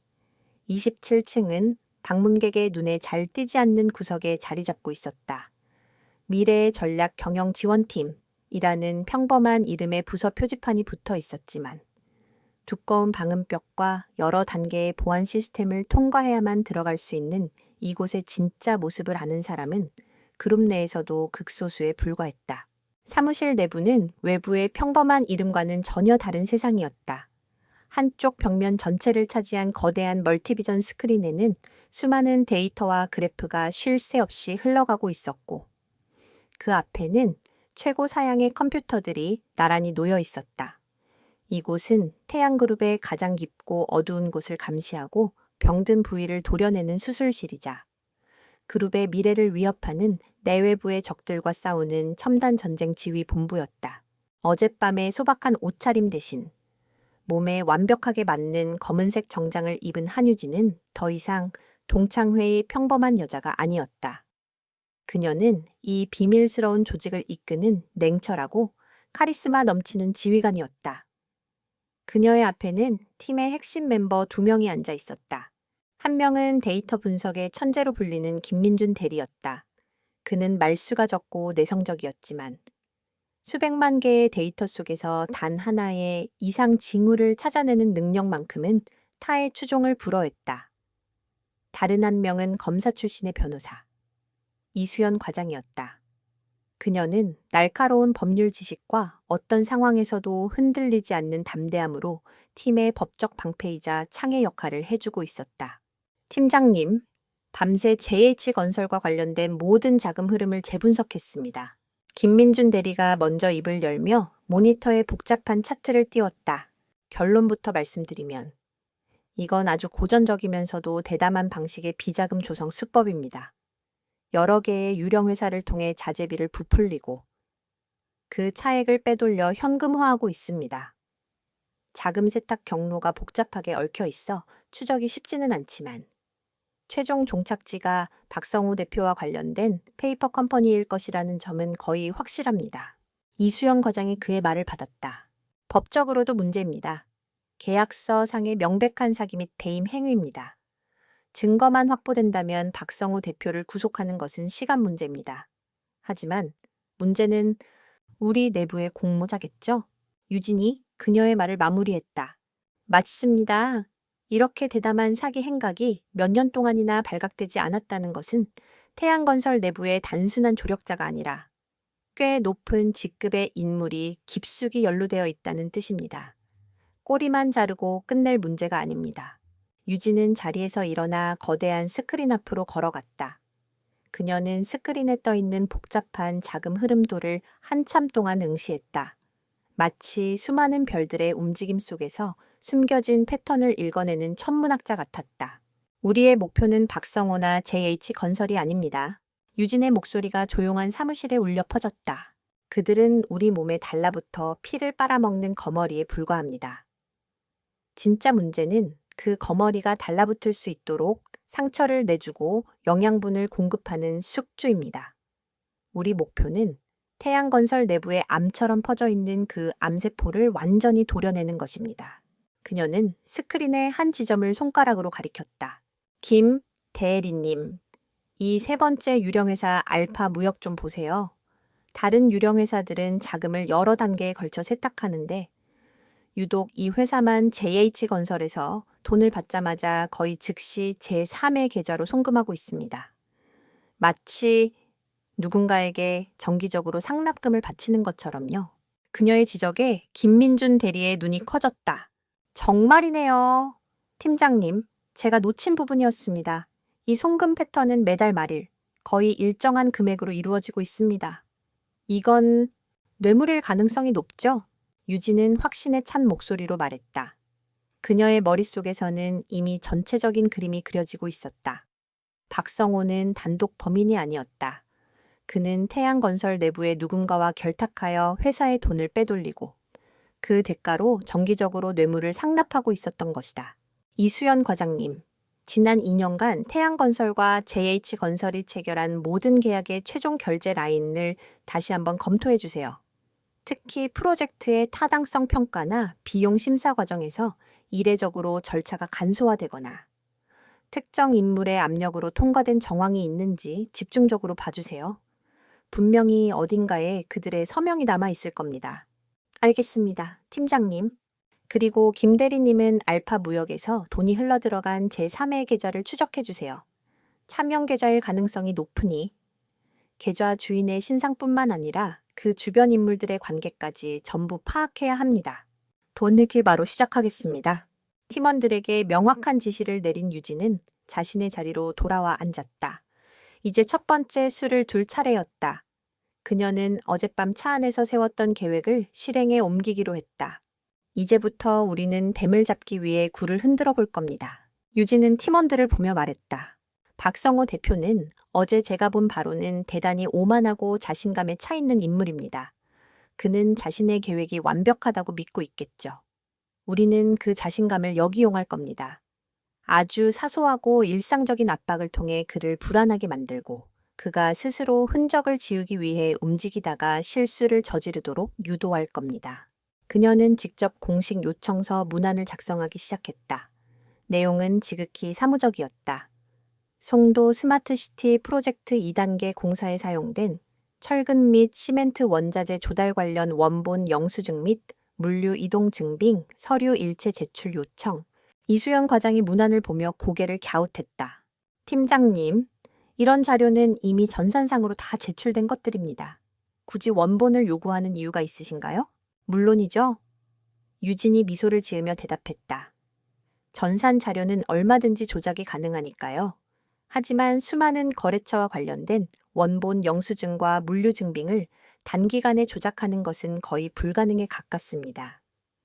27층은 방문객의 눈에 잘 띄지 않는 구석에 자리 잡고 있었다. 미래의 전략 경영 지원팀이라는 평범한 이름의 부서 표지판이 붙어 있었지만 두꺼운 방음벽과 여러 단계의 보안 시스템을 통과해야만 들어갈 수 있는 이곳의 진짜 모습을 아는 사람은 그룹 내에서도 극소수에 불과했다. 사무실 내부는 외부의 평범한 이름과는 전혀 다른 세상이었다. 한쪽 벽면 전체를 차지한 거대한 멀티비전 스크린에는 수많은 데이터와 그래프가 쉴 새 없이 흘러가고 있었고 그 앞에는 최고 사양의 컴퓨터들이 나란히 놓여 있었다. 이곳은 태양그룹의 가장 깊고 어두운 곳을 감시하고 병든 부위를 도려내는 수술실이자 그룹의 미래를 위협하는 내외부의 적들과 싸우는 첨단 전쟁 지휘 본부였다. 어젯밤의 소박한 옷차림 대신 몸에 완벽하게 맞는 검은색 정장을 입은 한유진은 더 이상 동창회의 평범한 여자가 아니었다. 그녀는 이 비밀스러운 조직을 이끄는 냉철하고 카리스마 넘치는 지휘관이었다. 그녀의 앞에는 팀의 핵심 멤버 2명이 앉아 있었다. 한 명은 데이터 분석의 천재로 불리는 김민준 대리였다. 그는 말수가 적고 내성적이었지만 수백만 개의 데이터 속에서 단 하나의 이상 징후를 찾아내는 능력만큼은 타의 추종을 불허했다. 다른 한 명은 검사 출신의 변호사, 이수연 과장이었다. 그녀는 날카로운 법률 지식과 어떤 상황에서도 흔들리지 않는 담대함으로 팀의 법적 방패이자 창의 역할을 해주고 있었다. 팀장님, 밤새 JH건설과 관련된 모든 자금 흐름을 재분석했습니다. 김민준 대리가 먼저 입을 열며 모니터에 복잡한 차트를 띄웠다. 결론부터 말씀드리면 이건 아주 고전적이면서도 대담한 방식의 비자금 조성 수법입니다. 여러 개의 유령 회사를 통해 자재비를 부풀리고 그 차액을 빼돌려 현금화하고 있습니다. 자금 세탁 경로가 복잡하게 얽혀 있어 추적이 쉽지는 않지만 최종 종착지가 박성호 대표와 관련된 페이퍼 컴퍼니일 것이라는 점은 거의 확실합니다. 이수영 과장이 그의 말을 받았다. 법적으로도 문제입니다. 계약서 상의 명백한 사기 및 배임 행위입니다. 증거만 확보된다면 박성호 대표를 구속하는 것은 시간 문제입니다. 하지만 문제는 우리 내부의 공모자겠죠? 유진이 그녀의 말을 마무리했다. 맞습니다. 이렇게 대담한 사기 행각이 몇 년 동안이나 발각되지 않았다는 것은 태양건설 내부의 단순한 조력자가 아니라 꽤 높은 직급의 인물이 깊숙이 연루되어 있다는 뜻입니다. 꼬리만 자르고 끝낼 문제가 아닙니다. 유진은 자리에서 일어나 거대한 스크린 앞으로 걸어갔다. 그녀는 스크린에 떠있는 복잡한 자금 흐름도를 한참 동안 응시했다. 마치 수많은 별들의 움직임 속에서 숨겨진 패턴을 읽어내는 천문학자 같았다. 우리의 목표는 박성호나 JH건설이 아닙니다. 유진의 목소리가 조용한 사무실에 울려 퍼졌다. 그들은 우리 몸에 달라붙어 피를 빨아먹는 거머리에 불과합니다. 진짜 문제는 그 거머리가 달라붙을 수 있도록 상처를 내주고 영양분을 공급하는 숙주입니다. 우리 목표는 태양건설 내부에 암처럼 퍼져 있는 그 암세포를 완전히 도려내는 것입니다. 그녀는 스크린의 한 지점을 손가락으로 가리켰다. 김 대리님, 이 세 번째 유령회사 알파 무역 좀 보세요. 다른 유령회사들은 자금을 여러 단계에 걸쳐 세탁하는데 유독 이 회사만 JH건설에서 돈을 받자마자 거의 즉시 제3의 계좌로 송금하고 있습니다. 마치 누군가에게 정기적으로 상납금을 바치는 것처럼요. 그녀의 지적에 김민준 대리의 눈이 커졌다. 정말이네요. 팀장님, 제가 놓친 부분이었습니다. 이 송금 패턴은 매달 말일, 거의 일정한 금액으로 이루어지고 있습니다. 이건 뇌물일 가능성이 높죠? 유진은 확신에 찬 목소리로 말했다. 그녀의 머릿속에서는 이미 전체적인 그림이 그려지고 있었다. 박성호는 단독 범인이 아니었다. 그는 태양건설 내부의 누군가와 결탁하여 회사의 돈을 빼돌리고 그 대가로 정기적으로 뇌물을 상납하고 있었던 것이다. 이수연 과장님, 지난 2년간 태양건설과 JH건설이 체결한 모든 계약의 최종 결제 라인을 다시 한번 검토해 주세요. 특히 프로젝트의 타당성 평가나 비용 심사 과정에서 이례적으로 절차가 간소화되거나 특정 인물의 압력으로 통과된 정황이 있는지 집중적으로 봐주세요. 분명히 어딘가에 그들의 서명이 남아 있을 겁니다. 알겠습니다, 팀장님. 그리고 김 대리님은 알파 무역에서 돈이 흘러들어간 제3의 계좌를 추적해 주세요. 차명 계좌일 가능성이 높으니 계좌 주인의 신상뿐만 아니라 그 주변 인물들의 관계까지 전부 파악해야 합니다. 돈 넣기 바로 시작하겠습니다. 팀원들에게 명확한 지시를 내린 유진은 자신의 자리로 돌아와 앉았다. 이제 첫 번째 수를 둘 차례였다. 그녀는 어젯밤 차 안에서 세웠던 계획을 실행에 옮기기로 했다. 이제부터 우리는 뱀을 잡기 위해 굴을 흔들어 볼 겁니다. 유진은 팀원들을 보며 말했다. 박성호 대표는 어제 제가 본 바로는 대단히 오만하고 자신감에 차 있는 인물입니다. 그는 자신의 계획이 완벽하다고 믿고 있겠죠. 우리는 그 자신감을 역이용할 겁니다. 아주 사소하고 일상적인 압박을 통해 그를 불안하게 만들고 그가 스스로 흔적을 지우기 위해 움직이다가 실수를 저지르도록 유도할 겁니다. 그녀는 직접 공식 요청서 문안을 작성하기 시작했다. 내용은 지극히 사무적이었다. 송도 스마트시티 프로젝트 2단계 공사에 사용된 철근 및 시멘트 원자재 조달 관련 원본 영수증 및 물류 이동 증빙, 서류 일체 제출 요청. 이수연 과장이 문안을 보며 고개를 갸웃했다. 팀장님, 이런 자료는 이미 전산상으로 다 제출된 것들입니다. 굳이 원본을 요구하는 이유가 있으신가요? 물론이죠. 유진이 미소를 지으며 대답했다. 전산 자료는 얼마든지 조작이 가능하니까요. 하지만 수많은 거래처와 관련된 원본 영수증과 물류 증빙을 단기간에 조작하는 것은 거의 불가능에 가깝습니다.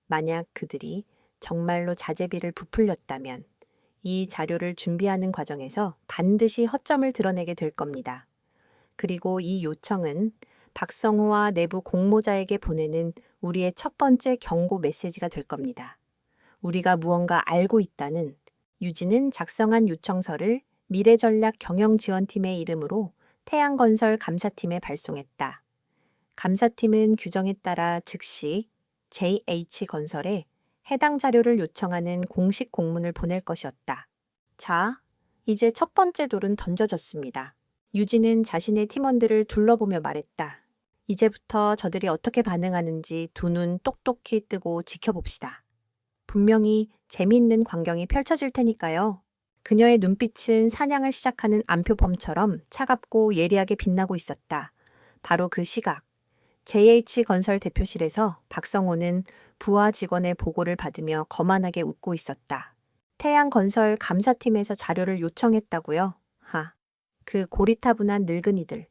만약 그들이 정말로 자재비를 부풀렸다면 이 자료를 준비하는 과정에서 반드시 허점을 드러내게 될 겁니다. 그리고 이 요청은 박성호와 내부 공모자에게 보내는 우리의 첫 번째 경고 메시지가 될 겁니다. 우리가 무언가 알고 있다는 유진은 작성한 요청서를 미래전략 경영지원팀의 이름으로 태양건설 감사팀에 발송했다. 감사팀은 규정에 따라 즉시 JH건설에 해당 자료를 요청하는 공식 공문을 보낼 것이었다. 자, 이제 첫 번째 돌은 던져졌습니다. 유진은 자신의 팀원들을 둘러보며 말했다. 이제부터 저들이 어떻게 반응하는지 두 눈 똑똑히 뜨고 지켜봅시다. 분명히 재미있는 광경이 펼쳐질 테니까요. 그녀의 눈빛은 사냥을 시작하는 암표범처럼 차갑고 예리하게 빛나고 있었다. 바로 그 시각, JH건설 대표실에서 박성호는 부하 직원의 보고를 받으며 거만하게 웃고 있었다. 태양건설 감사팀에서 자료를 요청했다고요? 하. 그 고리타분한 늙은이들,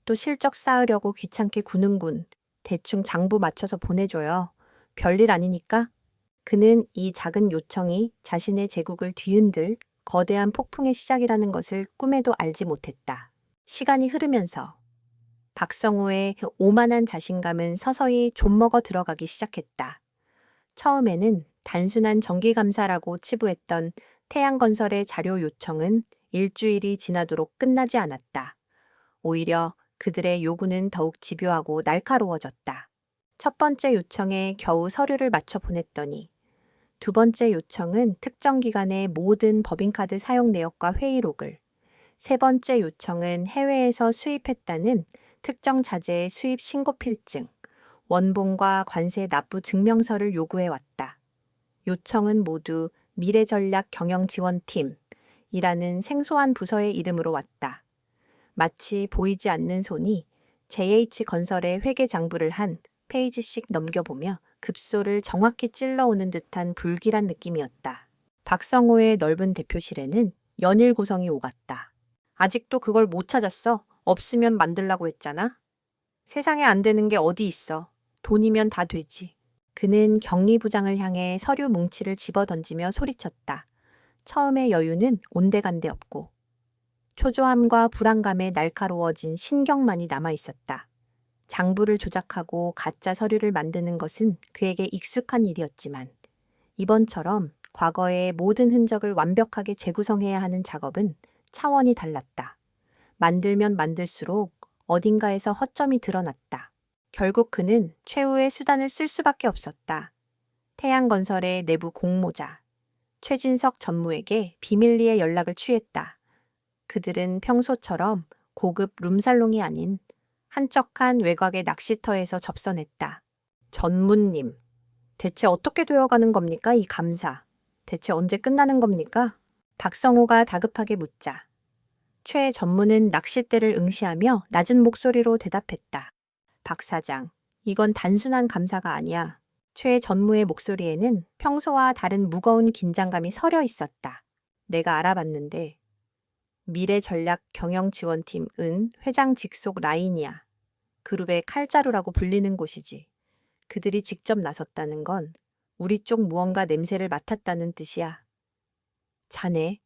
또 실적 쌓으려고 귀찮게 구는군. 대충 장부 맞춰서 보내줘요. 별일 아니니까. 그는 이 작은 요청이 자신의 제국을 뒤흔들 거대한 폭풍의 시작이라는 것을 꿈에도 알지 못했다. 시간이 흐르면서 박성호의 오만한 자신감은 서서히 좀먹어 들어가기 시작했다. 처음에는 단순한 정기감사라고 치부했던 태양건설의 자료 요청은 일주일이 지나도록 끝나지 않았다. 오히려 그들의 요구는 더욱 집요하고 날카로워졌다. 첫 번째 요청에 겨우 서류를 맞춰 보냈더니 두 번째 요청은 특정 기간의 모든 법인카드 사용 내역과 회의록을, 세 번째 요청은 해외에서 수입했다는 특정 자재의 수입 신고 필증, 원본과 관세 납부 증명서를 요구해 왔다. 요청은 모두 미래전략경영지원팀이라는 생소한 부서의 이름으로 왔다. 마치 보이지 않는 손이 JH건설의 회계장부를 한 페이지씩 넘겨보며 급소를 정확히 찔러오는 듯한 불길한 느낌이었다. 박성호의 넓은 대표실에는 연일 고성이 오갔다. 아직도 그걸 못 찾았어. 없으면 만들라고 했잖아. 세상에 안 되는 게 어디 있어. 돈이면 다 되지. 그는 경리부장을 향해 서류 뭉치를 집어던지며 소리쳤다. 처음의 여유는 온데간데 없고 초조함과 불안감에 날카로워진 신경만이 남아있었다. 장부를 조작하고 가짜 서류를 만드는 것은 그에게 익숙한 일이었지만 이번처럼 과거의 모든 흔적을 완벽하게 재구성해야 하는 작업은 차원이 달랐다. 만들면 만들수록 어딘가에서 허점이 드러났다. 결국 그는 최후의 수단을 쓸 수밖에 없었다. 태양건설의 내부 공모자, 최진석 전무에게 비밀리에 연락을 취했다. 그들은 평소처럼 고급 룸살롱이 아닌 한적한 외곽의 낚시터에서 접선했다. 전무님, 대체 어떻게 되어가는 겁니까? 이 감사. 대체 언제 끝나는 겁니까? 박성호가 다급하게 묻자 최 전무는 낚싯대를 응시하며 낮은 목소리로 대답했다. 박 사장, 이건 단순한 감사가 아니야. 최 전무의 목소리에는 평소와 다른 무거운 긴장감이 서려 있었다. 내가 알아봤는데 미래전략경영지원팀은 회장 직속 라인이야. 그룹의 칼자루라고 불리는 곳이지. 그들이 직접 나섰다는 건 우리 쪽 무언가 냄새를 맡았다는 뜻이야. 자네,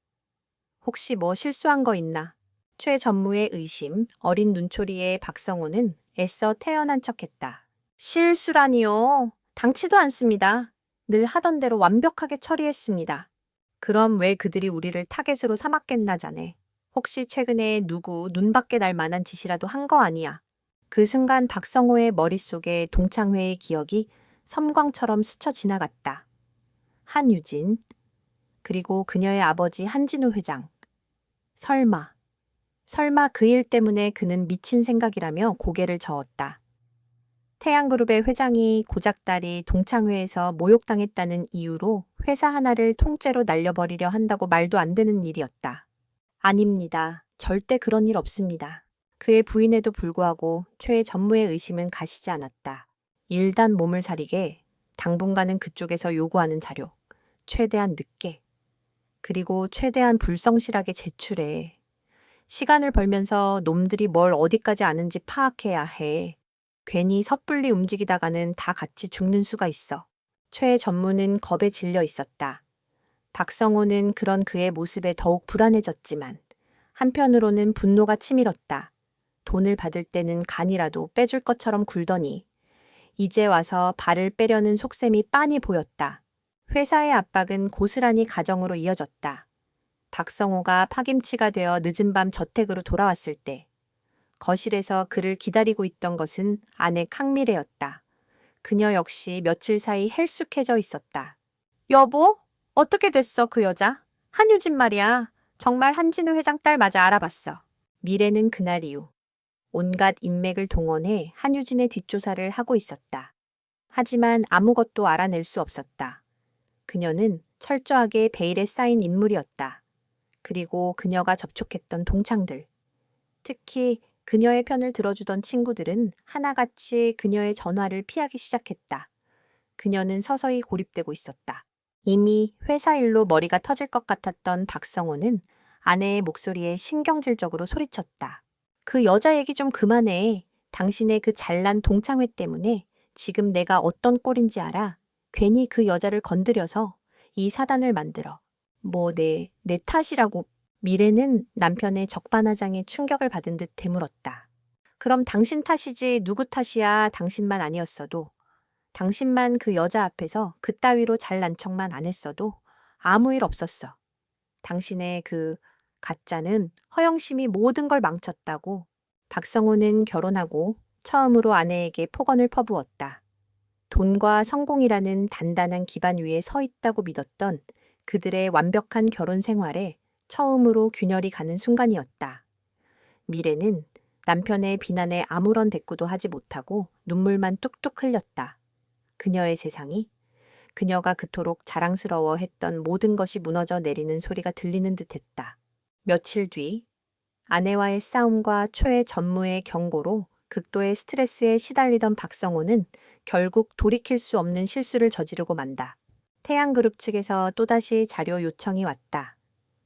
혹시 뭐 실수한 거 있나? 최 전무의 의심, 어린 눈초리에 박성호는 애써 태연한 척했다. 실수라니요. 당치도 않습니다. 늘 하던 대로 완벽하게 처리했습니다. 그럼 왜 그들이 우리를 타겟으로 삼았겠나 자네. 혹시 최근에 누구 눈밖에 날 만한 짓이라도 한 거 아니야. 그 순간 박성호의 머릿속에 동창회의 기억이 섬광처럼 스쳐 지나갔다. 한유진, 그리고 그녀의 아버지 한진호 회장. 설마 그 일 때문에 그는 미친 생각이라며 고개를 저었다. 태양그룹의 회장이 고작달이 동창회에서 모욕당했다는 이유로 회사 하나를 통째로 날려버리려 한다고 말도 안 되는 일이었다. 아닙니다. 절대 그런 일 없습니다. 그의 부인에도 불구하고 최 전무의 의심은 가시지 않았다. 일단 몸을 사리게 당분간은 그쪽에서 요구하는 자료, 최대한 늦게, 그리고 최대한 불성실하게 제출해. 시간을 벌면서 놈들이 뭘 어디까지 아는지 파악해야 해. 괜히 섣불리 움직이다가는 다 같이 죽는 수가 있어. 최 전무는 겁에 질려 있었다. 박성호는 그런 그의 모습에 더욱 불안해졌지만 한편으로는 분노가 치밀었다. 돈을 받을 때는 간이라도 빼줄 것처럼 굴더니 이제 와서 발을 빼려는 속셈이 빤히 보였다. 회사의 압박은 고스란히 가정으로 이어졌다. 박성호가 파김치가 되어 늦은 밤 저택으로 돌아왔을 때 거실에서 그를 기다리고 있던 것은 아내 강미래였다. 그녀 역시 며칠 사이 헬쑥해져 있었다. 여보, 어떻게 됐어 그 여자? 한유진 말이야. 정말 한진우 회장 딸 맞아 알아봤어. 미래는 그날 이후 온갖 인맥을 동원해 한유진의 뒷조사를 하고 있었다. 하지만 아무것도 알아낼 수 없었다. 그녀는 철저하게 베일에 쌓인 인물이었다. 그리고 그녀가 접촉했던 동창들, 특히 그녀의 편을 들어주던 친구들은 하나같이 그녀의 전화를 피하기 시작했다. 그녀는 서서히 고립되고 있었다. 이미 회사 일로 머리가 터질 것 같았던 박성호는 아내의 목소리에 신경질적으로 소리쳤다. 그 여자 얘기 좀 그만해. 당신의 그 잘난 동창회 때문에 지금 내가 어떤 꼴인지 알아? 괜히 그 여자를 건드려서 이 사단을 만들어. 뭐 내 탓이라고. 미래는 남편의 적반하장에 충격을 받은 듯 되물었다. 그럼 당신 탓이지 누구 탓이야. 당신만 아니었어도. 당신만 그 여자 앞에서 그따위로 잘난 척만 안 했어도 아무 일 없었어. 당신의 그 가짜는 허영심이 모든 걸 망쳤다고. 박성호는 결혼하고 처음으로 아내에게 폭언을 퍼부었다. 돈과 성공이라는 단단한 기반 위에 서 있다고 믿었던 그들의 완벽한 결혼 생활에 처음으로 균열이 가는 순간이었다. 미래는 남편의 비난에 아무런 대꾸도 하지 못하고 눈물만 뚝뚝 흘렸다. 그녀의 세상이, 그녀가 그토록 자랑스러워했던 모든 것이 무너져 내리는 소리가 들리는 듯했다. 며칠 뒤 아내와의 싸움과 초의 전무의 경고로 극도의 스트레스에 시달리던 박성호는 결국 돌이킬 수 없는 실수를 저지르고 만다. 태양그룹 측에서 또다시 자료 요청이 왔다.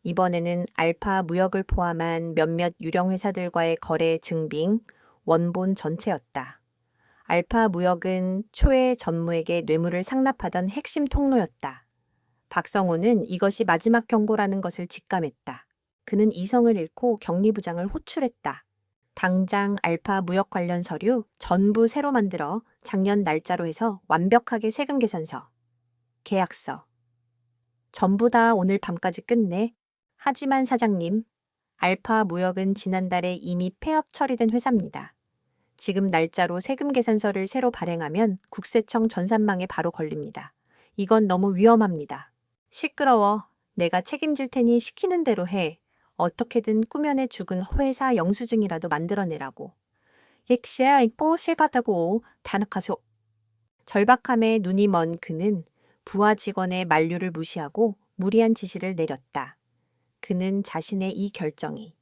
이번에는 알파 무역을 포함한 몇몇 유령 회사들과의 거래 증빙, 원본 전체였다. 알파 무역은 초의 전무에게 뇌물을 상납하던 핵심 통로였다. 박성호는 이것이 마지막 경고라는 것을 직감했다. 그는 이성을 잃고 격리부장을 호출했다. 당장 알파 무역 관련 서류 전부 새로 만들어 작년 날짜로 해서 완벽하게 세금 계산서, 계약서. 전부 다 오늘 밤까지 끝내. 하지만 사장님, 알파 무역은 지난달에 이미 폐업 처리된 회사입니다. 지금 날짜로 세금 계산서를 새로 발행하면 국세청 전산망에 바로 걸립니다. 이건 너무 위험합니다. 시끄러워. 내가 책임질 테니 시키는 대로 해. 어떻게든 꾸며내 죽은 회사 영수증이라도 만들어내라고. 옙시야 익보 실바다고 단학하소. 절박함에 눈이 먼 그는 부하 직원의 만류를 무시하고 무리한 지시를 내렸다. 그는 자신의 이 결정이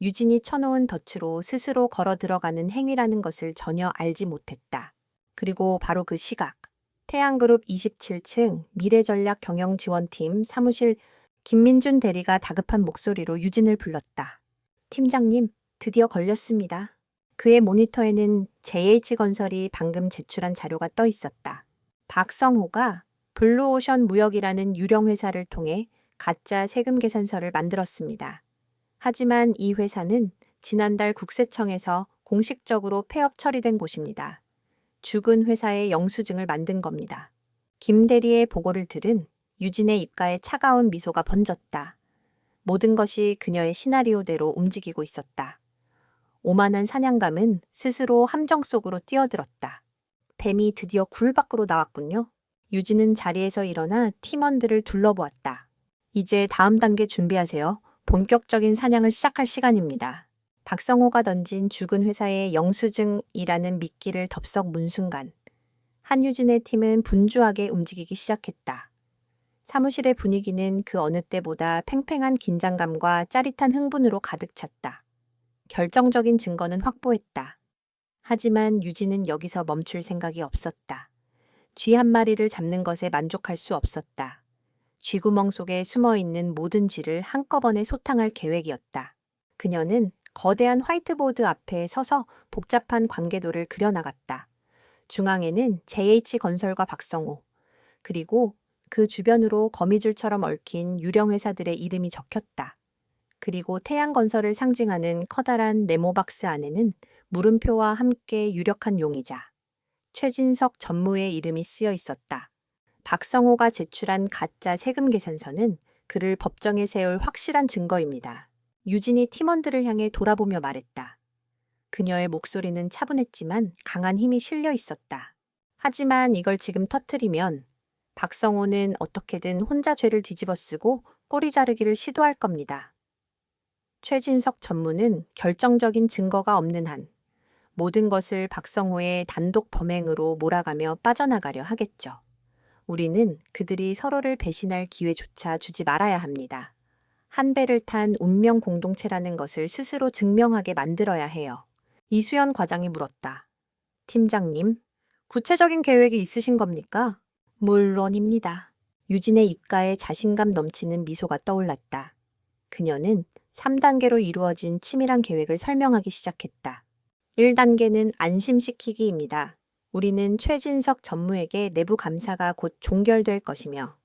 유진이 쳐놓은 덫으로 스스로 걸어 들어가는 행위라는 것을 전혀 알지 못했다. 그리고 바로 그 시각, 태양그룹 27층 미래전략경영지원팀 사무실 김민준 대리가 다급한 목소리로 유진을 불렀다. 팀장님, 드디어 걸렸습니다. 그의 모니터에는 JH건설이 방금 제출한 자료가 떠 있었다. 박성호가 블루오션 무역이라는 유령 회사를 통해 가짜 세금 계산서를 만들었습니다. 하지만 이 회사는 지난달 국세청에서 공식적으로 폐업 처리된 곳입니다. 죽은 회사의 영수증을 만든 겁니다. 김 대리의 보고를 들은 유진의 입가에 차가운 미소가 번졌다. 모든 것이 그녀의 시나리오대로 움직이고 있었다. 오만한 사냥감은 스스로 함정 속으로 뛰어들었다. 뱀이 드디어 굴 밖으로 나왔군요. 유진은 자리에서 일어나 팀원들을 둘러보았다. 이제 다음 단계 준비하세요. 본격적인 사냥을 시작할 시간입니다. 박성호가 던진 죽은 회사의 영수증이라는 미끼를 덥석 문 순간 한유진의 팀은 분주하게 움직이기 시작했다. 사무실의 분위기는 그 어느 때보다 팽팽한 긴장감과 짜릿한 흥분으로 가득 찼다. 결정적인 증거는 확보했다. 하지만 유진은 여기서 멈출 생각이 없었다. 쥐 한 마리를 잡는 것에 만족할 수 없었다. 쥐구멍 속에 숨어있는 모든 쥐를 한꺼번에 소탕할 계획이었다. 그녀는 거대한 화이트보드 앞에 서서 복잡한 관계도를 그려나갔다. 중앙에는 JH건설과 박성호, 그리고 그 주변으로 거미줄처럼 얽힌 유령 회사들의 이름이 적혔다. 그리고 태양건설을 상징하는 커다란 네모박스 안에는 물음표와 함께 유력한 용의자, 최진석 전무의 이름이 쓰여 있었다. 박성호가 제출한 가짜 세금 계산서는 그를 법정에 세울 확실한 증거입니다. 유진이 팀원들을 향해 돌아보며 말했다. 그녀의 목소리는 차분했지만 강한 힘이 실려 있었다. 하지만 이걸 지금 터뜨리면 박성호는 어떻게든 혼자 죄를 뒤집어쓰고 꼬리 자르기를 시도할 겁니다. 최진석 전무는 결정적인 증거가 없는 한 모든 것을 박성호의 단독 범행으로 몰아가며 빠져나가려 하겠죠. 우리는 그들이 서로를 배신할 기회조차 주지 말아야 합니다. 한 배를 탄 운명 공동체라는 것을 스스로 증명하게 만들어야 해요. 이수연 과장이 물었다. 팀장님, 구체적인 계획이 있으신 겁니까? 물론입니다. 유진의 입가에 자신감 넘치는 미소가 떠올랐다. 그녀는 3단계로 이루어진 치밀한 계획을 설명하기 시작했다. 1단계는 안심시키기입니다. 우리는 최진석 전무에게 내부 감사가 곧 종결될 것이며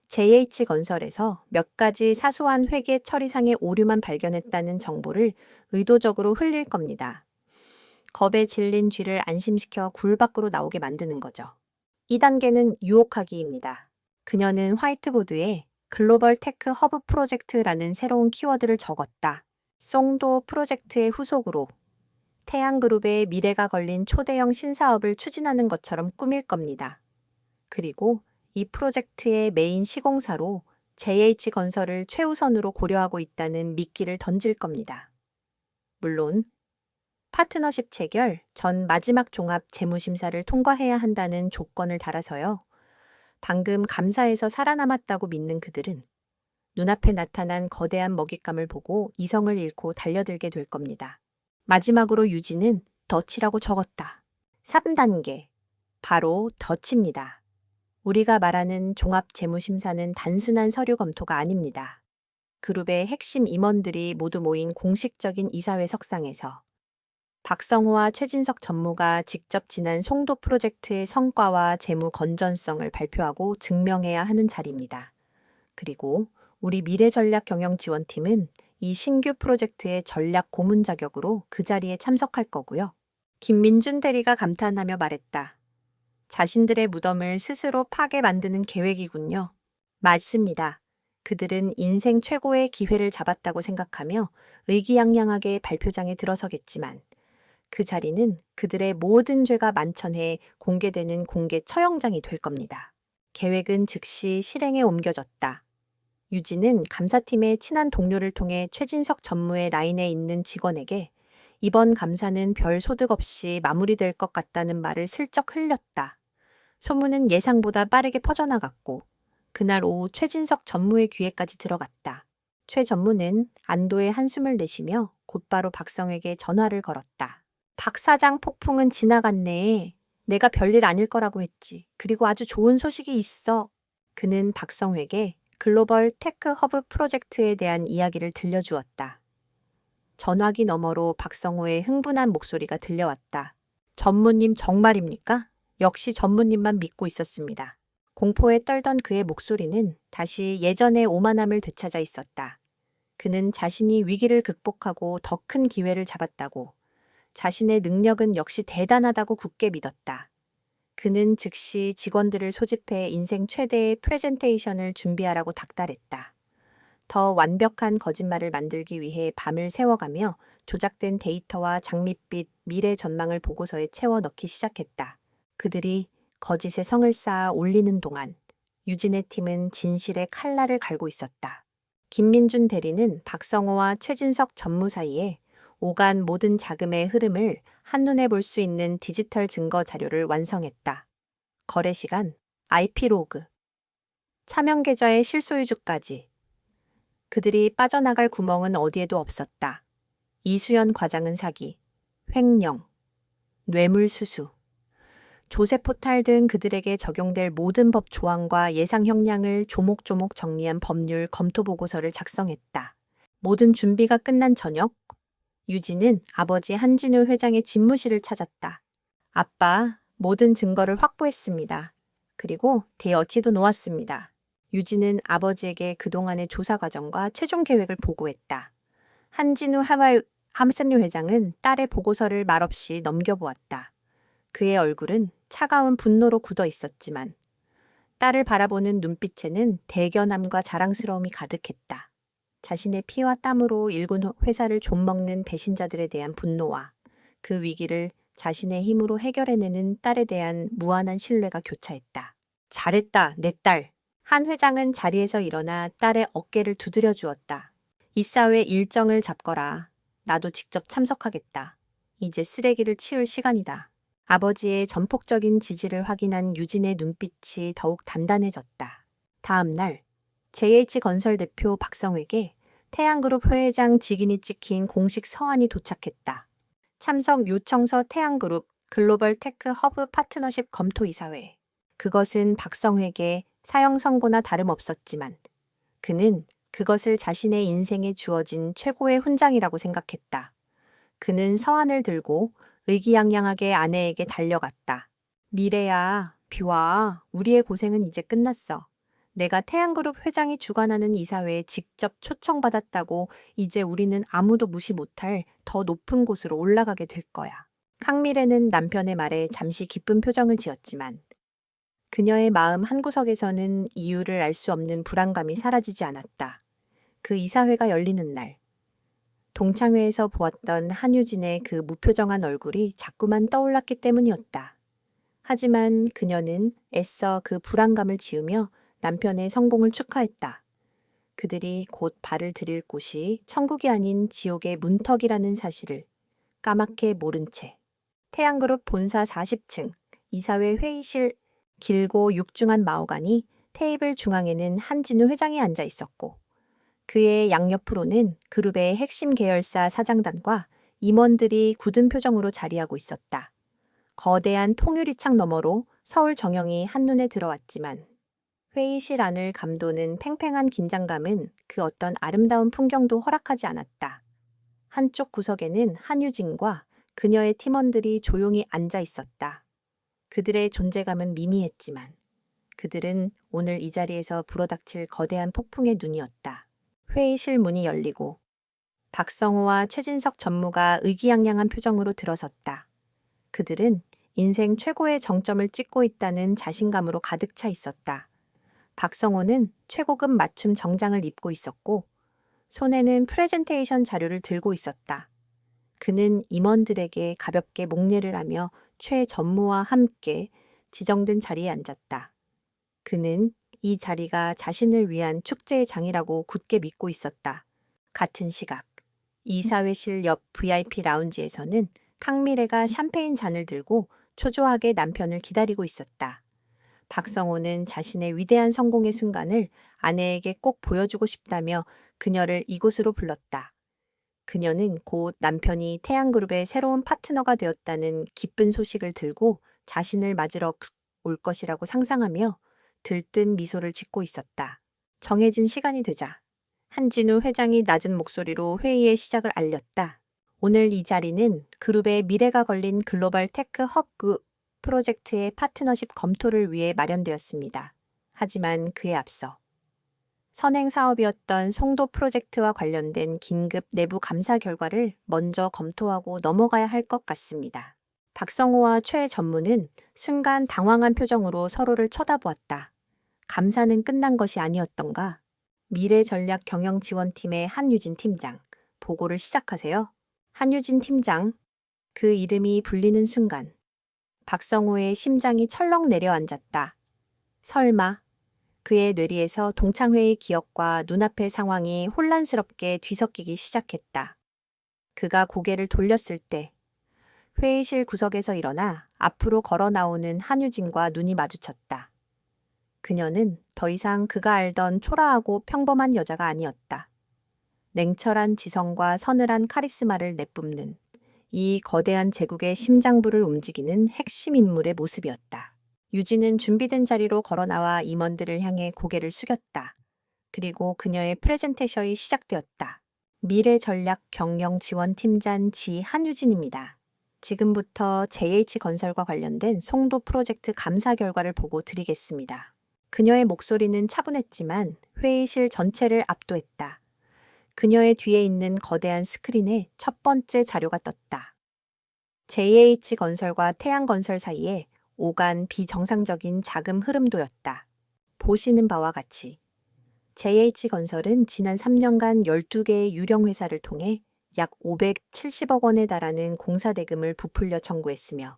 JH건설에서 몇 가지 사소한 회계 처리상의 오류만 발견했다는 정보를 의도적으로 흘릴 겁니다. 겁에 질린 쥐를 안심시켜 굴 밖으로 나오게 만드는 거죠. 2단계는 유혹하기입니다. 그녀는 화이트보드에 글로벌 테크 허브 프로젝트라는 새로운 키워드를 적었다. 송도 프로젝트의 후속으로 태양그룹의 미래가 걸린 초대형 신사업을 추진하는 것처럼 꾸밀 겁니다. 그리고 이 프로젝트의 메인 시공사로 JH건설을 최우선으로 고려하고 있다는 미끼를 던질 겁니다. 물론 파트너십 체결 전 마지막 종합 재무심사를 통과해야 한다는 조건을 달아서요. 방금 감사에서 살아남았다고 믿는 그들은 눈앞에 나타난 거대한 먹잇감을 보고 이성을 잃고 달려들게 될 겁니다. 마지막으로 유진은 덫이라고 적었다. 3단계, 바로 덫입니다. 우리가 말하는 종합재무심사는 단순한 서류 검토가 아닙니다. 그룹의 핵심 임원들이 모두 모인 공식적인 이사회 석상에서 박성호와 최진석 전무가 직접 지난 송도 프로젝트의 성과와 재무 건전성을 발표하고 증명해야 하는 자리입니다. 그리고 우리 미래전략경영지원팀은 이 신규 프로젝트의 전략 고문 자격으로 그 자리에 참석할 거고요. 김민준 대리가 감탄하며 말했다. 자신들의 무덤을 스스로 파게 만드는 계획이군요. 맞습니다. 그들은 인생 최고의 기회를 잡았다고 생각하며 의기양양하게 발표장에 들어서겠지만 그 자리는 그들의 모든 죄가 만천해 공개되는 공개 처형장이 될 겁니다. 계획은 즉시 실행에 옮겨졌다. 유진은 감사팀의 친한 동료를 통해 최진석 전무의 라인에 있는 직원에게 이번 감사는 별 소득 없이 마무리될 것 같다는 말을 슬쩍 흘렸다. 소문은 예상보다 빠르게 퍼져나갔고 그날 오후 최진석 전무의 귀에까지 들어갔다. 최 전무는 안도의 한숨을 내쉬며 곧바로 박성에게 전화를 걸었다. 박 사장 폭풍은 지나갔네. 내가 별일 아닐 거라고 했지. 그리고 아주 좋은 소식이 있어. 그는 박성에게 글로벌 테크 허브 프로젝트에 대한 이야기를 들려주었다. 전화기 너머로 박성호의 흥분한 목소리가 들려왔다. 전무님 정말입니까? 역시 전무님만 믿고 있었습니다. 공포에 떨던 그의 목소리는 다시 예전의 오만함을 되찾아 있었다. 그는 자신이 위기를 극복하고 더 큰 기회를 잡았다고, 자신의 능력은 역시 대단하다고 굳게 믿었다. 그는 즉시 직원들을 소집해 인생 최대의 프레젠테이션을 준비하라고 닥달했다. 더 완벽한 거짓말을 만들기 위해 밤을 새워가며 조작된 데이터와 장밋빛 미래 전망을 보고서에 채워 넣기 시작했다. 그들이 거짓의 성을 쌓아 올리는 동안 유진의 팀은 진실의 칼날을 갈고 있었다. 김민준 대리는 박성호와 최진석 전무 사이에 오간 모든 자금의 흐름을 한눈에 볼 수 있는 디지털 증거 자료를 완성했다. 거래 시간, IP 로그, 차명 계좌의 실소유주까지. 그들이 빠져나갈 구멍은 어디에도 없었다. 이수연 과장은 사기, 횡령, 뇌물수수, 조세포탈 등 그들에게 적용될 모든 법 조항과 예상 형량을 조목조목 정리한 법률 검토 보고서를 작성했다. 모든 준비가 끝난 저녁, 유진은 아버지 한진우 회장의 집무실을 찾았다. 아빠, 모든 증거를 확보했습니다. 그리고 대여치도 놓았습니다. 유진은 아버지에게 그동안의 조사 과정과 최종 계획을 보고했다. 한진우 함산유 회장은 딸의 보고서를 말없이 넘겨보았다. 그의 얼굴은 차가운 분노로 굳어 있었지만 딸을 바라보는 눈빛에는 대견함과 자랑스러움이 가득했다. 자신의 피와 땀으로 일군 회사를 좀먹는 배신자들에 대한 분노와 그 위기를 자신의 힘으로 해결해내는 딸에 대한 무한한 신뢰가 교차했다. 잘했다, 내 딸. 한 회장은 자리에서 일어나 딸의 어깨를 두드려 주었다. 이 사회 일정을 잡거라. 나도 직접 참석하겠다. 이제 쓰레기를 치울 시간이다. 아버지의 전폭적인 지지를 확인한 유진의 눈빛이 더욱 단단해졌다. 다음 날 JH건설 대표 박성에게 태양그룹 회장 직인이 찍힌 공식 서한이 도착했다. 참석 요청서 태양그룹 글로벌 테크 허브 파트너십 검토이사회. 그것은 박성회계 사형 선고나 다름없었지만 그는 그것을 자신의 인생에 주어진 최고의 훈장이라고 생각했다. 그는 서한을 들고 의기양양하게 아내에게 달려갔다. 미래야, 비와. 우리의 고생은 이제 끝났어. 내가 태양그룹 회장이 주관하는 이사회에 직접 초청받았다고 이제 우리는 아무도 무시 못할 더 높은 곳으로 올라가게 될 거야. 강미래는 남편의 말에 잠시 기쁜 표정을 지었지만 그녀의 마음 한구석에서는 이유를 알 수 없는 불안감이 사라지지 않았다. 그 이사회가 열리는 날, 동창회에서 보았던 한유진의 그 무표정한 얼굴이 자꾸만 떠올랐기 때문이었다. 하지만 그녀는 애써 그 불안감을 지우며 남편의 성공을 축하했다. 그들이 곧 발을 들일 곳이 천국이 아닌 지옥의 문턱이라는 사실을 까맣게 모른 채 태양그룹 본사 40층 이사회 회의실 길고 육중한 마호가니 테이블 중앙에는 한진우 회장이 앉아 있었고 그의 양옆으로는 그룹의 핵심 계열사 사장단과 임원들이 굳은 표정으로 자리하고 있었다. 거대한 통유리창 너머로 서울 정영이 한눈에 들어왔지만 회의실 안을 감도는 팽팽한 긴장감은 그 어떤 아름다운 풍경도 허락하지 않았다. 한쪽 구석에는 한유진과 그녀의 팀원들이 조용히 앉아 있었다. 그들의 존재감은 미미했지만 그들은 오늘 이 자리에서 불어닥칠 거대한 폭풍의 눈이었다. 회의실 문이 열리고 박성호와 최진석 전무가 의기양양한 표정으로 들어섰다. 그들은 인생 최고의 정점을 찍고 있다는 자신감으로 가득 차 있었다. 박성호는 최고급 맞춤 정장을 입고 있었고 손에는 프레젠테이션 자료를 들고 있었다. 그는 임원들에게 가볍게 목례를 하며 최 전무와 함께 지정된 자리에 앉았다. 그는 이 자리가 자신을 위한 축제의 장이라고 굳게 믿고 있었다. 같은 시각, 이사회실 옆 VIP 라운지에서는 강미래가 샴페인 잔을 들고 초조하게 남편을 기다리고 있었다. 박성호는 자신의 위대한 성공의 순간을 아내에게 꼭 보여주고 싶다며 그녀를 이곳으로 불렀다. 그녀는 곧 남편이 태양그룹의 새로운 파트너가 되었다는 기쁜 소식을 들고 자신을 맞으러 올 것이라고 상상하며 들뜬 미소를 짓고 있었다. 정해진 시간이 되자 한진우 회장이 낮은 목소리로 회의의 시작을 알렸다. 오늘 이 자리는 그룹의 미래가 걸린 글로벌 테크 헙 프로젝트의 파트너십 검토를 위해 마련되었습니다. 하지만 그에 앞서 선행 사업이었던 송도 프로젝트와 관련된 긴급 내부 감사 결과를 먼저 검토하고 넘어가야 할 것 같습니다. 박성호와 최 전무는 순간 당황한 표정으로 서로를 쳐다보았다. 감사는 끝난 것이 아니었던가? 미래전략경영지원팀의 한유진 팀장, 보고를 시작하세요. 한유진 팀장, 그 이름이 불리는 순간 박성호의 심장이 철렁 내려앉았다. 설마. 그의 뇌리에서 동창회의 기억과 눈앞의 상황이 혼란스럽게 뒤섞이기 시작했다. 그가 고개를 돌렸을 때 회의실 구석에서 일어나 앞으로 걸어 나오는 한유진과 눈이 마주쳤다. 그녀는 더 이상 그가 알던 초라하고 평범한 여자가 아니었다. 냉철한 지성과 서늘한 카리스마를 내뿜는 이 거대한 제국의 심장부를 움직이는 핵심 인물의 모습이었다. 유진은 준비된 자리로 걸어 나와 임원들을 향해 고개를 숙였다. 그리고 그녀의 프레젠테이션이 시작되었다. 미래전략경영지원팀장 한유진입니다. 지금부터 JH건설과 관련된 송도 프로젝트 감사 결과를 보고 드리겠습니다. 그녀의 목소리는 차분했지만 회의실 전체를 압도했다. 그녀의 뒤에 있는 거대한 스크린에 첫 번째 자료가 떴다. JH건설과 태양건설 사이에 오간 비정상적인 자금 흐름도였다. 보시는 바와 같이 JH건설은 지난 3년간 12개의 유령 회사를 통해 약 570억 원에 달하는 공사 대금을 부풀려 청구했으며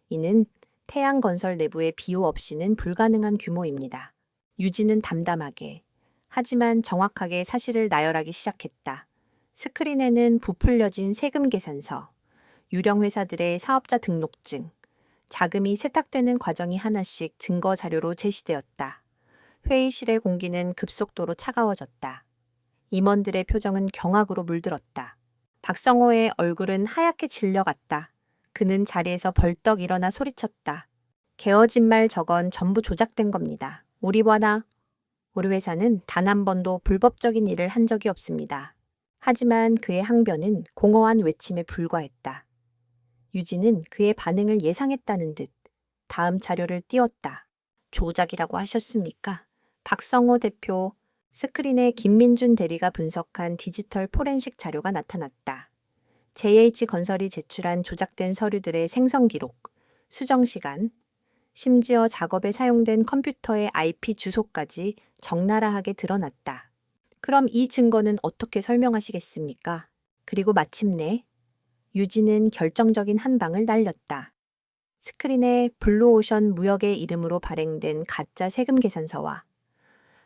이는 태양건설 내부의 비호 없이는 불가능한 규모입니다. 유진은 담담하게 하지만 정확하게 사실을 나열하기 시작했다. 스크린에는 부풀려진 세금 계산서, 유령 회사들의 사업자 등록증, 자금이 세탁되는 과정이 하나씩 증거 자료로 제시되었다. 회의실의 공기는 급속도로 차가워졌다. 임원들의 표정은 경악으로 물들었다. 박성호의 얼굴은 하얗게 질려갔다. 그는 자리에서 벌떡 일어나 소리쳤다. 개어진 말 저건 전부 조작된 겁니다. 우리 봐나. 우리 회사는 단 한 번도 불법적인 일을 한 적이 없습니다. 하지만 그의 항변은 공허한 외침에 불과했다. 유진은 그의 반응을 예상했다는 듯 다음 자료를 띄웠다. 조작이라고 하셨습니까? 박성호 대표. 스크린에 김민준 대리가 분석한 디지털 포렌식 자료가 나타났다. JH건설이 제출한 조작된 서류들의 생성 기록, 수정 시간, 심지어 작업에 사용된 컴퓨터의 IP 주소까지 적나라하게 드러났다. 그럼 이 증거는 어떻게 설명하시겠습니까? 그리고 마침내 유진은 결정적인 한 방을 날렸다. 스크린에 블루오션 무역의 이름으로 발행된 가짜 세금 계산서와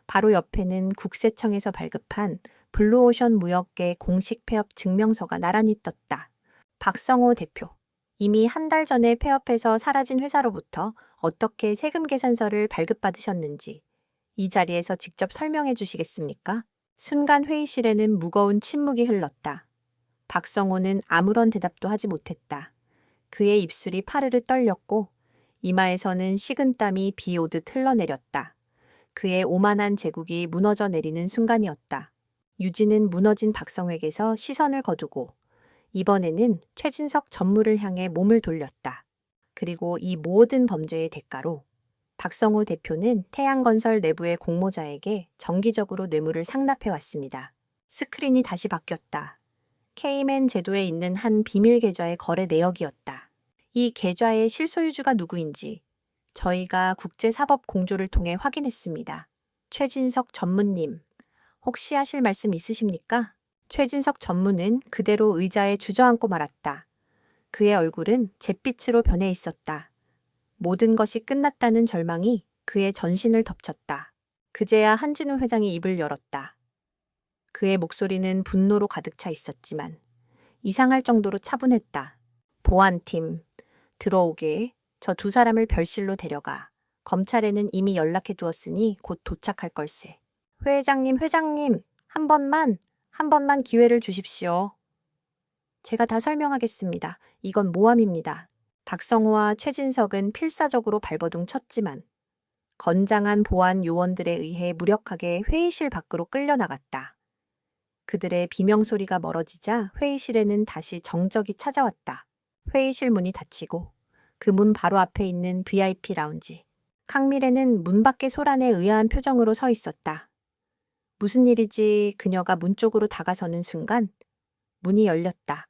바로 옆에는 국세청에서 발급한 블루오션 무역계 공식 폐업 증명서가 나란히 떴다. 박성호 대표. 이미 한 달 전에 폐업해서 사라진 회사로부터 어떻게 세금 계산서를 발급받으셨는지 이 자리에서 직접 설명해 주시겠습니까? 순간 회의실에는 무거운 침묵이 흘렀다. 박성호는 아무런 대답도 하지 못했다. 그의 입술이 파르르 떨렸고 이마에서는 식은땀이 비 오듯 흘러내렸다. 그의 오만한 제국이 무너져 내리는 순간이었다. 유진은 무너진 박성호에게서 시선을 거두고 이번에는 최진석 전무를 향해 몸을 돌렸다. 그리고 이 모든 범죄의 대가로 박성호 대표는 태양건설 내부의 공모자에게 정기적으로 뇌물을 상납해 왔습니다. 스크린이 다시 바뀌었다. K맨 제도에 있는 한 비밀 계좌의 거래 내역이었다. 이 계좌의 실소유주가 누구인지 저희가 국제사법공조를 통해 확인했습니다. 최진석 전무님, 혹시 하실 말씀 있으십니까? 최진석 전무는 그대로 의자에 주저앉고 말았다. 그의 얼굴은 잿빛으로 변해 있었다. 모든 것이 끝났다는 절망이 그의 전신을 덮쳤다. 그제야 한진우 회장이 입을 열었다. 그의 목소리는 분노로 가득 차 있었지만 이상할 정도로 차분했다. 보안팀, 들어오게. 저 두 사람을 별실로 데려가. 검찰에는 이미 연락해 두었으니 곧 도착할 걸세. 회장님, 한 번만 기회를 주십시오. 제가 다 설명하겠습니다. 이건 모함입니다. 박성호와 최진석은 필사적으로 발버둥 쳤지만 건장한 보안 요원들에 의해 무력하게 회의실 밖으로 끌려나갔다. 그들의 비명소리가 멀어지자 회의실에는 다시 정적이 찾아왔다. 회의실 문이 닫히고 그 문 바로 앞에 있는 VIP 라운지. 강미래는 문 밖에 소란에 의아한 표정으로 서 있었다. 무슨 일이지 그녀가 문 쪽으로 다가서는 순간 문이 열렸다.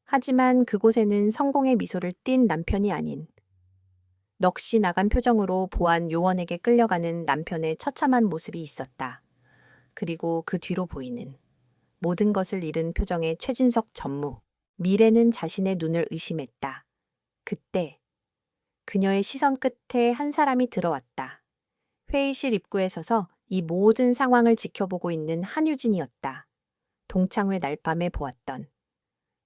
하지만 그곳에는 성공의 미소를 띤 남편이 아닌 넋이 나간 표정으로 보안 요원에게 끌려가는 남편의 처참한 모습이 있었다. 그리고 그 뒤로 보이는 모든 것을 잃은 표정의 최진석 전무. 미래는 자신의 눈을 의심했다. 그때 그녀의 시선 끝에 한 사람이 들어왔다. 회의실 입구에 서서 이 모든 상황을 지켜보고 있는 한유진이었다. 동창회 날밤에 보았던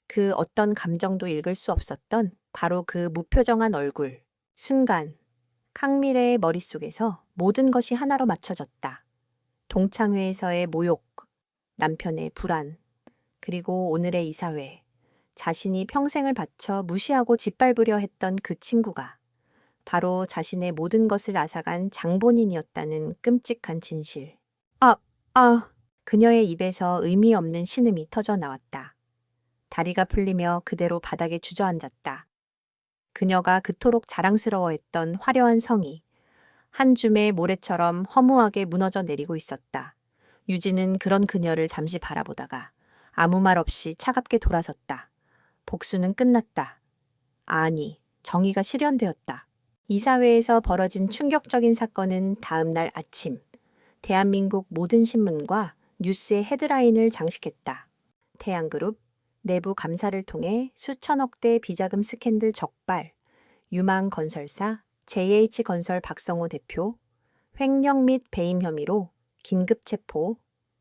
그 어떤 감정도 읽을 수 없었던 바로 그 무표정한 얼굴. 순간 강미래의 머릿속에서 모든 것이 하나로 맞춰졌다. 동창회에서의 모욕, 남편의 불안, 그리고 오늘의 이사회. 자신이 평생을 바쳐 무시하고 짓밟으려 했던 그 친구가 바로 자신의 모든 것을 앗아간 장본인이었다는 끔찍한 진실. 그녀의 입에서 의미 없는 신음이 터져 나왔다. 다리가 풀리며 그대로 바닥에 주저앉았다. 그녀가 그토록 자랑스러워했던 화려한 성이 한 줌의 모래처럼 허무하게 무너져 내리고 있었다. 유진은 그런 그녀를 잠시 바라보다가 아무 말 없이 차갑게 돌아섰다. 복수는 끝났다. 아니, 정의가 실현되었다. 이사회에서 벌어진 충격적인 사건은 다음 날 아침 대한민국 모든 신문과 뉴스의 헤드라인을 장식했다. 태양그룹 내부 감사를 통해 수천억 대 비자금 스캔들 적발, 유망건설사 JH건설 박성호 대표, 횡령 및 배임 혐의로 긴급 체포,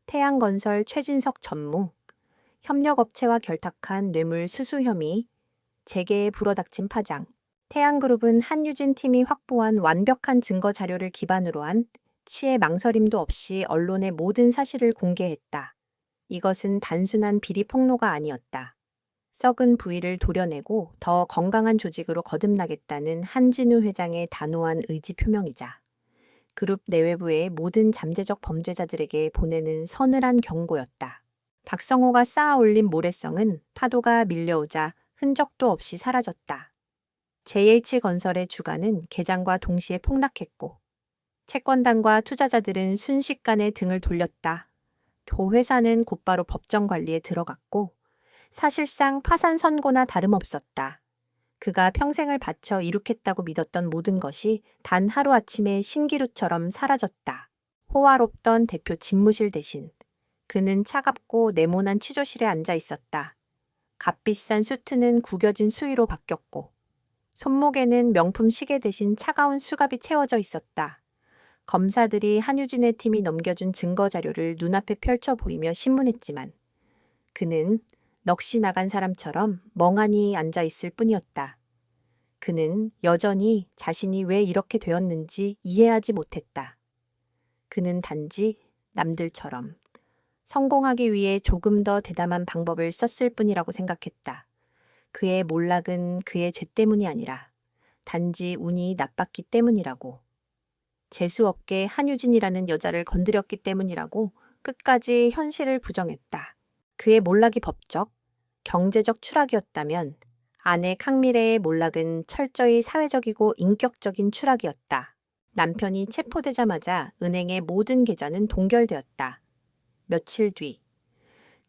태양건설 최진석 전무, 협력업체와 결탁한 뇌물 수수 혐의, 재계에 불어닥친 파장. 태양그룹은 한유진 팀이 확보한 완벽한 증거 자료를 기반으로 한 치의 망설임도 없이 언론에 모든 사실을 공개했다. 이것은 단순한 비리 폭로가 아니었다. 썩은 부위를 도려내고 더 건강한 조직으로 거듭나겠다는 한진우 회장의 단호한 의지 표명이자 그룹 내외부의 모든 잠재적 범죄자들에게 보내는 서늘한 경고였다. 박성호가 쌓아 올린 모래성은 파도가 밀려오자 흔적도 없이 사라졌다. JH건설의 주가는 개장과 동시에 폭락했고 채권단과 투자자들은 순식간에 등을 돌렸다. 도회사는 곧바로 법정 관리에 들어갔고 사실상 파산 선고나 다름없었다. 그가 평생을 바쳐 이룩했다고 믿었던 모든 것이 단 하루아침에 신기루처럼 사라졌다. 호화롭던 대표 집무실 대신 그는 차갑고 네모난 취조실에 앉아 있었다. 값비싼 수트는 구겨진 수의로 바뀌었고 손목에는 명품 시계 대신 차가운 수갑이 채워져 있었다. 검사들이 한유진의 팀이 넘겨준 증거 자료를 눈앞에 펼쳐 보이며 신문했지만 그는 넋이 나간 사람처럼 멍하니 앉아 있을 뿐이었다. 그는 여전히 자신이 왜 이렇게 되었는지 이해하지 못했다. 그는 단지 남들처럼 성공하기 위해 조금 더 대담한 방법을 썼을 뿐이라고 생각했다. 그의 몰락은 그의 죄 때문이 아니라 단지 운이 나빴기 때문이라고. 재수없게 한유진이라는 여자를 건드렸기 때문이라고 끝까지 현실을 부정했다. 그의 몰락이 법적, 경제적 추락이었다면 아내 강미래의 몰락은 철저히 사회적이고 인격적인 추락이었다. 남편이 체포되자마자 은행의 모든 계좌는 동결되었다. 며칠 뒤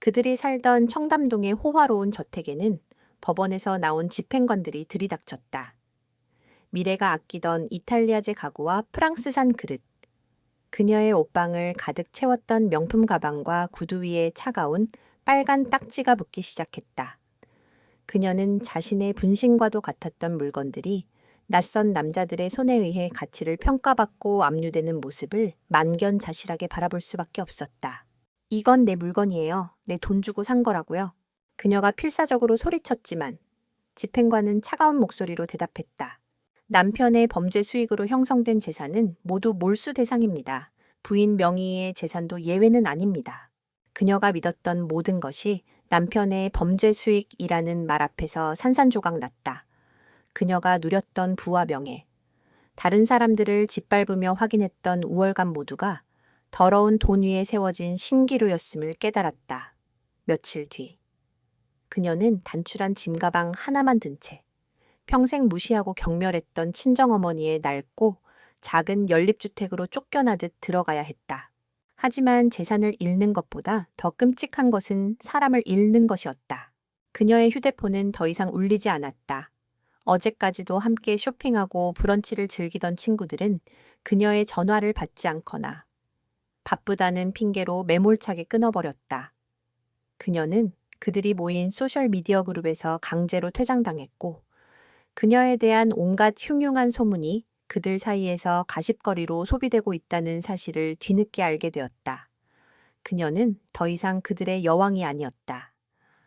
그들이 살던 청담동의 호화로운 저택에는 법원에서 나온 집행관들이 들이닥쳤다. 미래가 아끼던 이탈리아제 가구와 프랑스산 그릇, 그녀의 옷방을 가득 채웠던 명품 가방과 구두 위에 차가운 빨간 딱지가 붙기 시작했다. 그녀는 자신의 분신과도 같았던 물건들이 낯선 남자들의 손에 의해 가치를 평가받고 압류되는 모습을 만견자실하게 바라볼 수밖에 없었다. 이건 내 물건이에요. 내 돈 주고 산 거라고요. 그녀가 필사적으로 소리쳤지만 집행관은 차가운 목소리로 대답했다. 남편의 범죄 수익으로 형성된 재산은 모두 몰수 대상입니다. 부인 명의의 재산도 예외는 아닙니다. 그녀가 믿었던 모든 것이 남편의 범죄 수익이라는 말 앞에서 산산조각 났다. 그녀가 누렸던 부와 명예, 다른 사람들을 짓밟으며 확인했던 우월감 모두가 더러운 돈 위에 세워진 신기루였음을 깨달았다. 며칠 뒤 그녀는 단출한 짐가방 하나만 든 채 평생 무시하고 경멸했던 친정어머니의 낡고 작은 연립주택으로 쫓겨나듯 들어가야 했다. 하지만 재산을 잃는 것보다 더 끔찍한 것은 사람을 잃는 것이었다. 그녀의 휴대폰은 더 이상 울리지 않았다. 어제까지도 함께 쇼핑하고 브런치를 즐기던 친구들은 그녀의 전화를 받지 않거나 바쁘다는 핑계로 매몰차게 끊어버렸다. 그녀는 그들이 모인 소셜미디어 그룹에서 강제로 퇴장당했고 그녀에 대한 온갖 흉흉한 소문이 그들 사이에서 가십거리로 소비되고 있다는 사실을 뒤늦게 알게 되었다. 그녀는 더 이상 그들의 여왕이 아니었다.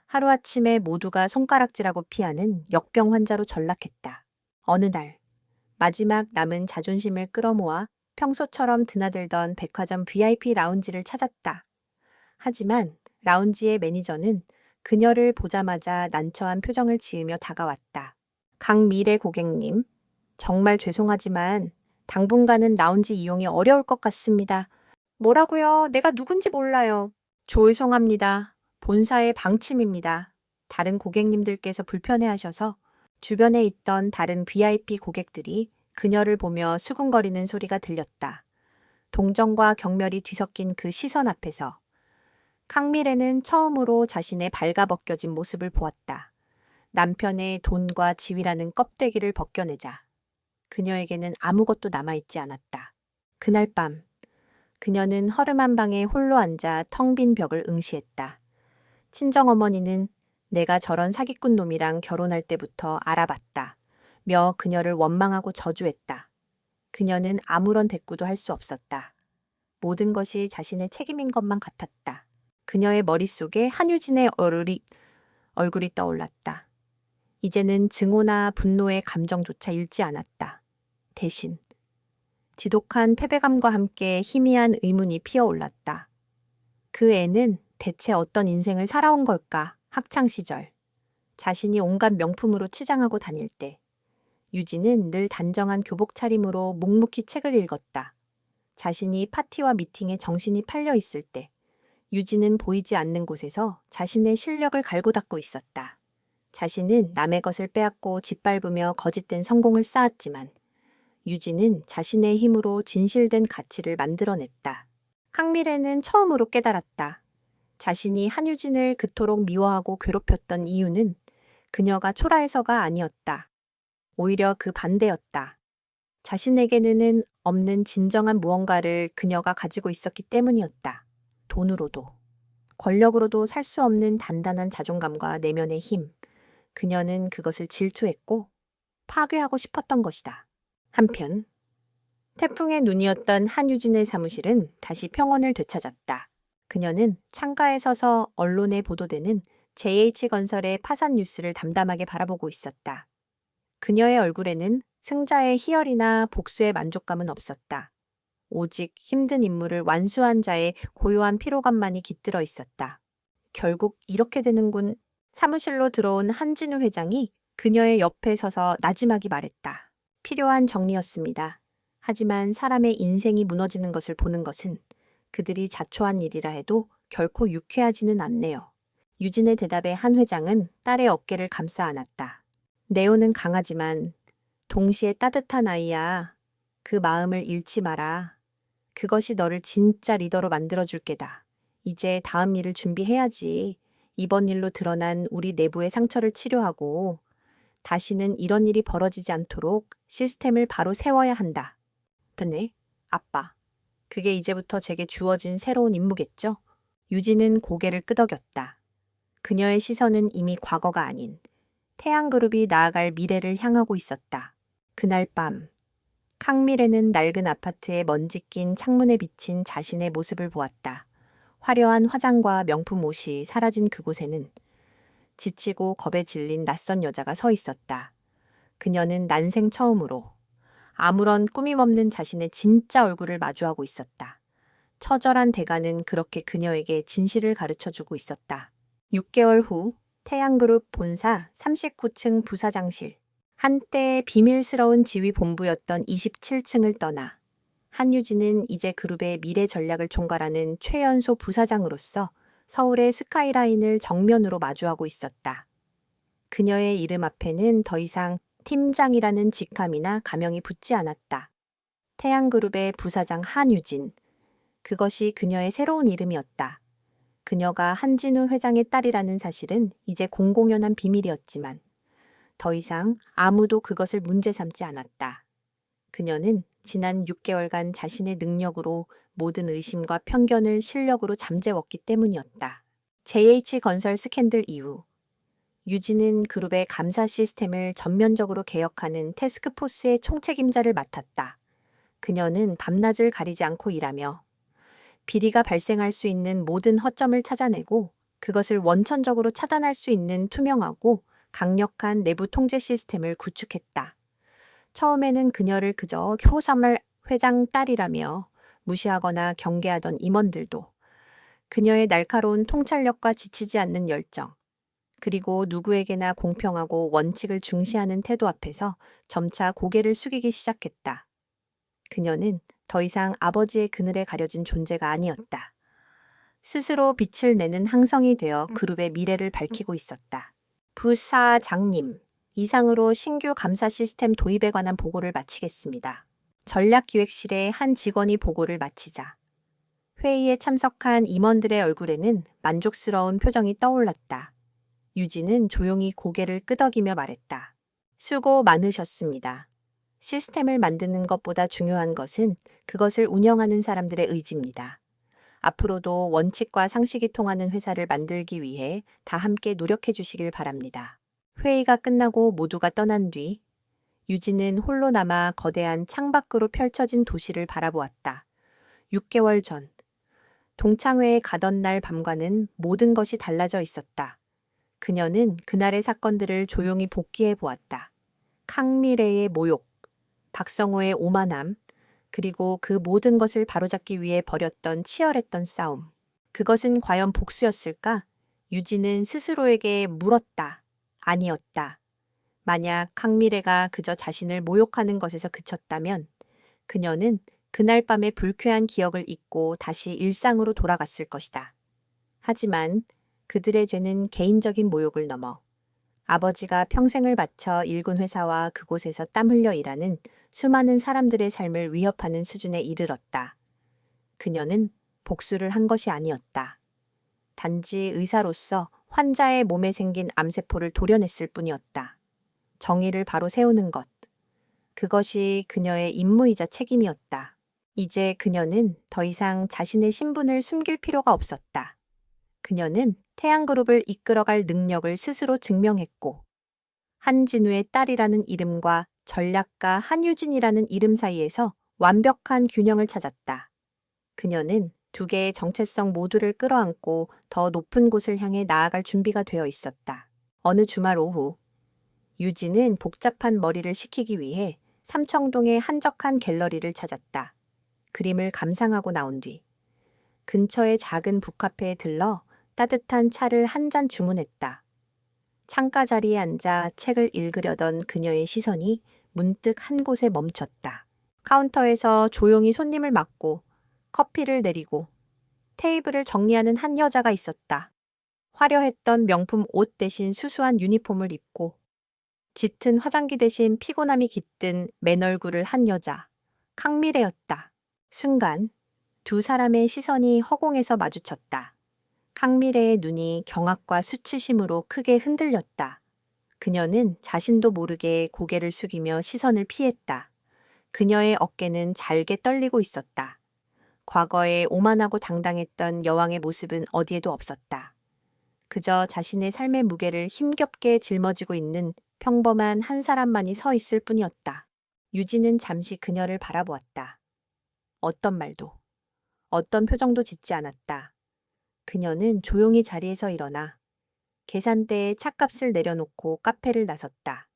하루아침에 모두가 손가락질하고 피하는 역병 환자로 전락했다. 어느 날 마지막 남은 자존심을 끌어모아 평소처럼 드나들던 백화점 VIP 라운지를 찾았다. 하지만 라운지의 매니저는 그녀를 보자마자 난처한 표정을 지으며 다가왔다. 강미래 고객님, 정말 죄송하지만 당분간은 라운지 이용이 어려울 것 같습니다. 뭐라고요? 내가 누군지 몰라요. 죄송합니다. 본사의 방침입니다. 다른 고객님들께서 불편해하셔서 주변에 있던 다른 VIP 고객들이 그녀를 보며 수군거리는 소리가 들렸다. 동정과 경멸이 뒤섞인 그 시선 앞에서 강미래는 처음으로 자신의 발가벗겨진 모습을 보았다. 남편의 돈과 지위라는 껍데기를 벗겨내자 그녀에게는 아무것도 남아있지 않았다. 그날 밤 그녀는 허름한 방에 홀로 앉아 텅 빈 벽을 응시했다. 친정어머니는 내가 저런 사기꾼 놈이랑 결혼할 때부터 알아봤다. 며 그녀를 원망하고 저주했다. 그녀는 아무런 대꾸도 할 수 없었다. 모든 것이 자신의 책임인 것만 같았다. 그녀의 머릿속에 한유진의 얼굴이 떠올랐다. 이제는 증오나 분노의 감정조차 잃지 않았다. 대신 지독한 패배감과 함께 희미한 의문이 피어올랐다. 그 애는 대체 어떤 인생을 살아온 걸까? 학창시절 자신이 온갖 명품으로 치장하고 다닐 때 유진은 늘 단정한 교복 차림으로 묵묵히 책을 읽었다. 자신이 파티와 미팅에 정신이 팔려 있을 때 유진은 보이지 않는 곳에서 자신의 실력을 갈고 닦고 있었다. 자신은 남의 것을 빼앗고 짓밟으며 거짓된 성공을 쌓았지만 유진은 자신의 힘으로 진실된 가치를 만들어냈다. 강미래는 처음으로 깨달았다. 자신이 한유진을 그토록 미워하고 괴롭혔던 이유는 그녀가 초라해서가 아니었다. 오히려 그 반대였다. 자신에게는 없는 진정한 무언가를 그녀가 가지고 있었기 때문이었다. 돈으로도, 권력으로도 살 수 없는 단단한 자존감과 내면의 힘. 그녀는 그것을 질투했고 파괴하고 싶었던 것이다. 한편 태풍의 눈이었던 한유진의 사무실은 다시 평온을 되찾았다. 그녀는 창가에 서서 언론에 보도되는 JH건설의 파산 뉴스를 담담하게 바라보고 있었다. 그녀의 얼굴에는 승자의 희열이나 복수의 만족감은 없었다. 오직 힘든 임무를 완수한 자의 고요한 피로감만이 깃들어 있었다. 결국 이렇게 되는군. 사무실로 들어온 한진우 회장이 그녀의 옆에 서서 나지막이 말했다. 필요한 정리였습니다. 하지만 사람의 인생이 무너지는 것을 보는 것은 그들이 자초한 일이라 해도 결코 유쾌하지는 않네요. 유진의 대답에 한 회장은 딸의 어깨를 감싸 안았다. 네오는 강하지만 동시에 따뜻한 아이야. 그 마음을 잃지 마라. 그것이 너를 진짜 리더로 만들어줄 게다. 이제 다음 일을 준비해야지. 이번 일로 드러난 우리 내부의 상처를 치료하고 다시는 이런 일이 벌어지지 않도록 시스템을 바로 세워야 한다. 듣네? 아빠. 그게 이제부터 제게 주어진 새로운 임무겠죠? 유진은 고개를 끄덕였다. 그녀의 시선은 이미 과거가 아닌 태양그룹이 나아갈 미래를 향하고 있었다. 그날 밤 강미래는 낡은 아파트의 먼지 낀 창문에 비친 자신의 모습을 보았다. 화려한 화장과 명품 옷이 사라진 그곳에는 지치고 겁에 질린 낯선 여자가 서 있었다. 그녀는 난생 처음으로 아무런 꾸밈 없는 자신의 진짜 얼굴을 마주하고 있었다. 처절한 대가는 그렇게 그녀에게 진실을 가르쳐주고 있었다. 6개월 후 태양그룹 본사 39층 부사장실. 한때 비밀스러운 지휘 본부였던 27층을 떠나 한유진은 이제 그룹의 미래 전략을 총괄하는 최연소 부사장으로서 서울의 스카이라인을 정면으로 마주하고 있었다. 그녀의 이름 앞에는 더 이상 팀장이라는 직함이나 가명이 붙지 않았다. 태양그룹의 부사장 한유진. 그것이 그녀의 새로운 이름이었다. 그녀가 한진우 회장의 딸이라는 사실은 이제 공공연한 비밀이었지만 더 이상 아무도 그것을 문제 삼지 않았다. 그녀는 지난 6개월간 자신의 능력으로 모든 의심과 편견을 실력으로 잠재웠기 때문이었다. JH건설 스캔들 이후 유진은 그룹의 감사 시스템을 전면적으로 개혁하는 태스크포스의 총책임자를 맡았다. 그녀는 밤낮을 가리지 않고 일하며 비리가 발생할 수 있는 모든 허점을 찾아내고 그것을 원천적으로 차단할 수 있는 투명하고 강력한 내부 통제 시스템을 구축했다. 처음에는 그녀를 그저 효삼을 회장 딸이라며 무시하거나 경계하던 임원들도 그녀의 날카로운 통찰력과 지치지 않는 열정, 그리고 누구에게나 공평하고 원칙을 중시하는 태도 앞에서 점차 고개를 숙이기 시작했다. 그녀는 더 이상 아버지의 그늘에 가려진 존재가 아니었다. 스스로 빛을 내는 항성이 되어 그룹의 미래를 밝히고 있었다. 부사장님, 이상으로 신규 감사 시스템 도입에 관한 보고를 마치겠습니다. 전략기획실의 한 직원이 보고를 마치자 회의에 참석한 임원들의 얼굴에는 만족스러운 표정이 떠올랐다. 유진은 조용히 고개를 끄덕이며 말했다. 수고 많으셨습니다. 시스템을 만드는 것보다 중요한 것은 그것을 운영하는 사람들의 의지입니다. 앞으로도 원칙과 상식이 통하는 회사를 만들기 위해 다 함께 노력해 주시길 바랍니다. 회의가 끝나고 모두가 떠난 뒤 유진은 홀로 남아 거대한 창밖으로 펼쳐진 도시를 바라보았다. 6개월 전 동창회에 가던 날 밤과는 모든 것이 달라져 있었다. 그녀는 그날의 사건들을 조용히 복기해 보았다. 강미래의 모욕, 박성호의 오만함, 그리고 그 모든 것을 바로잡기 위해 벌였던 치열했던 싸움. 그것은 과연 복수였을까? 유진은 스스로에게 물었다. 아니었다. 만약 강미래가 그저 자신을 모욕하는 것에서 그쳤다면 그녀는 그날 밤의 불쾌한 기억을 잊고 다시 일상으로 돌아갔을 것이다. 하지만 그들의 죄는 개인적인 모욕을 넘어 아버지가 평생을 바쳐 일군 회사와 그곳에서 땀 흘려 일하는 수많은 사람들의 삶을 위협하는 수준에 이르렀다. 그녀는 복수를 한 것이 아니었다. 단지 의사로서 환자의 몸에 생긴 암세포를 도려냈을 뿐이었다. 정의를 바로 세우는 것. 그것이 그녀의 임무이자 책임이었다. 이제 그녀는 더 이상 자신의 신분을 숨길 필요가 없었다. 그녀는 태양그룹을 이끌어갈 능력을 스스로 증명했고, 한진우의 딸이라는 이름과 전략가 한유진이라는 이름 사이에서 완벽한 균형을 찾았다. 그녀는 두 개의 정체성 모두를 끌어안고 더 높은 곳을 향해 나아갈 준비가 되어 있었다. 어느 주말 오후, 유진은 복잡한 머리를 식히기 위해 삼청동의 한적한 갤러리를 찾았다. 그림을 감상하고 나온 뒤 근처의 작은 북카페에 들러 따뜻한 차를 한 잔 주문했다. 창가 자리에 앉아 책을 읽으려던 그녀의 시선이 문득 한 곳에 멈췄다. 카운터에서 조용히 손님을 맞고 커피를 내리고 테이블을 정리하는 한 여자가 있었다. 화려했던 명품 옷 대신 수수한 유니폼을 입고 짙은 화장기 대신 피곤함이 깃든 맨 얼굴을 한 여자, 강미래였다. 순간 두 사람의 시선이 허공에서 마주쳤다. 강미래의 눈이 경악과 수치심으로 크게 흔들렸다. 그녀는 자신도 모르게 고개를 숙이며 시선을 피했다. 그녀의 어깨는 잘게 떨리고 있었다. 과거에 오만하고 당당했던 여왕의 모습은 어디에도 없었다. 그저 자신의 삶의 무게를 힘겹게 짊어지고 있는 평범한 한 사람만이 서 있을 뿐이었다. 유진은 잠시 그녀를 바라보았다. 어떤 말도, 어떤 표정도 짓지 않았다. 그녀는 조용히 자리에서 일어나 계산대에 찻값을 내려놓고 카페를 나섰다.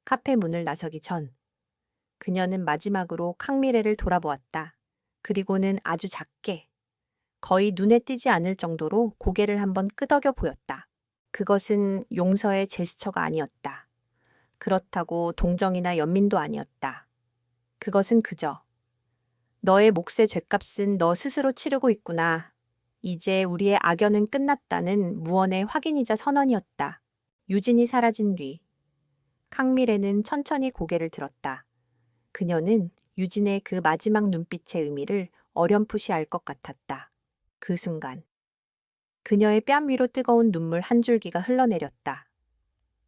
카페 문을 나서기 전 그녀는 마지막으로 강미래를 돌아보았다. 그리고는 아주 작게, 거의 눈에 띄지 않을 정도로 고개를 한번 끄덕여 보였다. 그것은 용서의 제스처가 아니었다. 그렇다고 동정이나 연민도 아니었다. 그것은 그저 너의 몫의 죗값은 너 스스로 치르고 있구나. 이제 우리의 악연은 끝났다는 무언의 확인이자 선언이었다. 유진이 사라진 뒤 강미래는 천천히 고개를 들었다. 그녀는 유진의 그 마지막 눈빛의 의미를 어렴풋이 알 것 같았다. 그 순간 그녀의 뺨 위로 뜨거운 눈물 한 줄기가 흘러내렸다.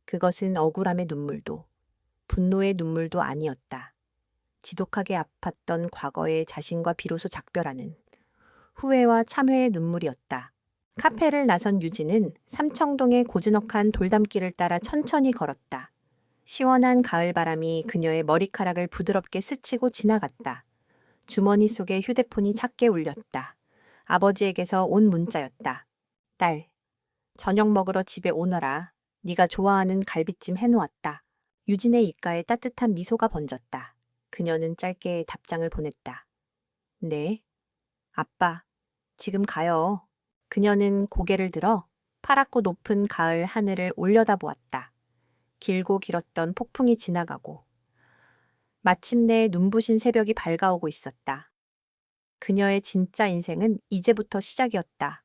그것은 억울함의 눈물도 분노의 눈물도 아니었다. 지독하게 아팠던 과거의 자신과 비로소 작별하는 후회와 참회의 눈물이었다. 카페를 나선 유진은 삼청동의 고즈넉한 돌담길을 따라 천천히 걸었다. 시원한 가을바람이 그녀의 머리카락을 부드럽게 스치고 지나갔다. 주머니 속에 휴대폰이 작게 울렸다. 아버지에게서 온 문자였다. 딸, 저녁 먹으러 집에 오너라. 네가 좋아하는 갈비찜 해놓았다. 유진의 입가에 따뜻한 미소가 번졌다. 그녀는 짧게 답장을 보냈다. 네, 아빠, 지금 가요. 그녀는 고개를 들어 파랗고 높은 가을 하늘을 올려다보았다. 길고 길었던 폭풍이 지나가고 마침내 눈부신 새벽이 밝아오고 있었다. 그녀의 진짜 인생은 이제부터 시작이었다.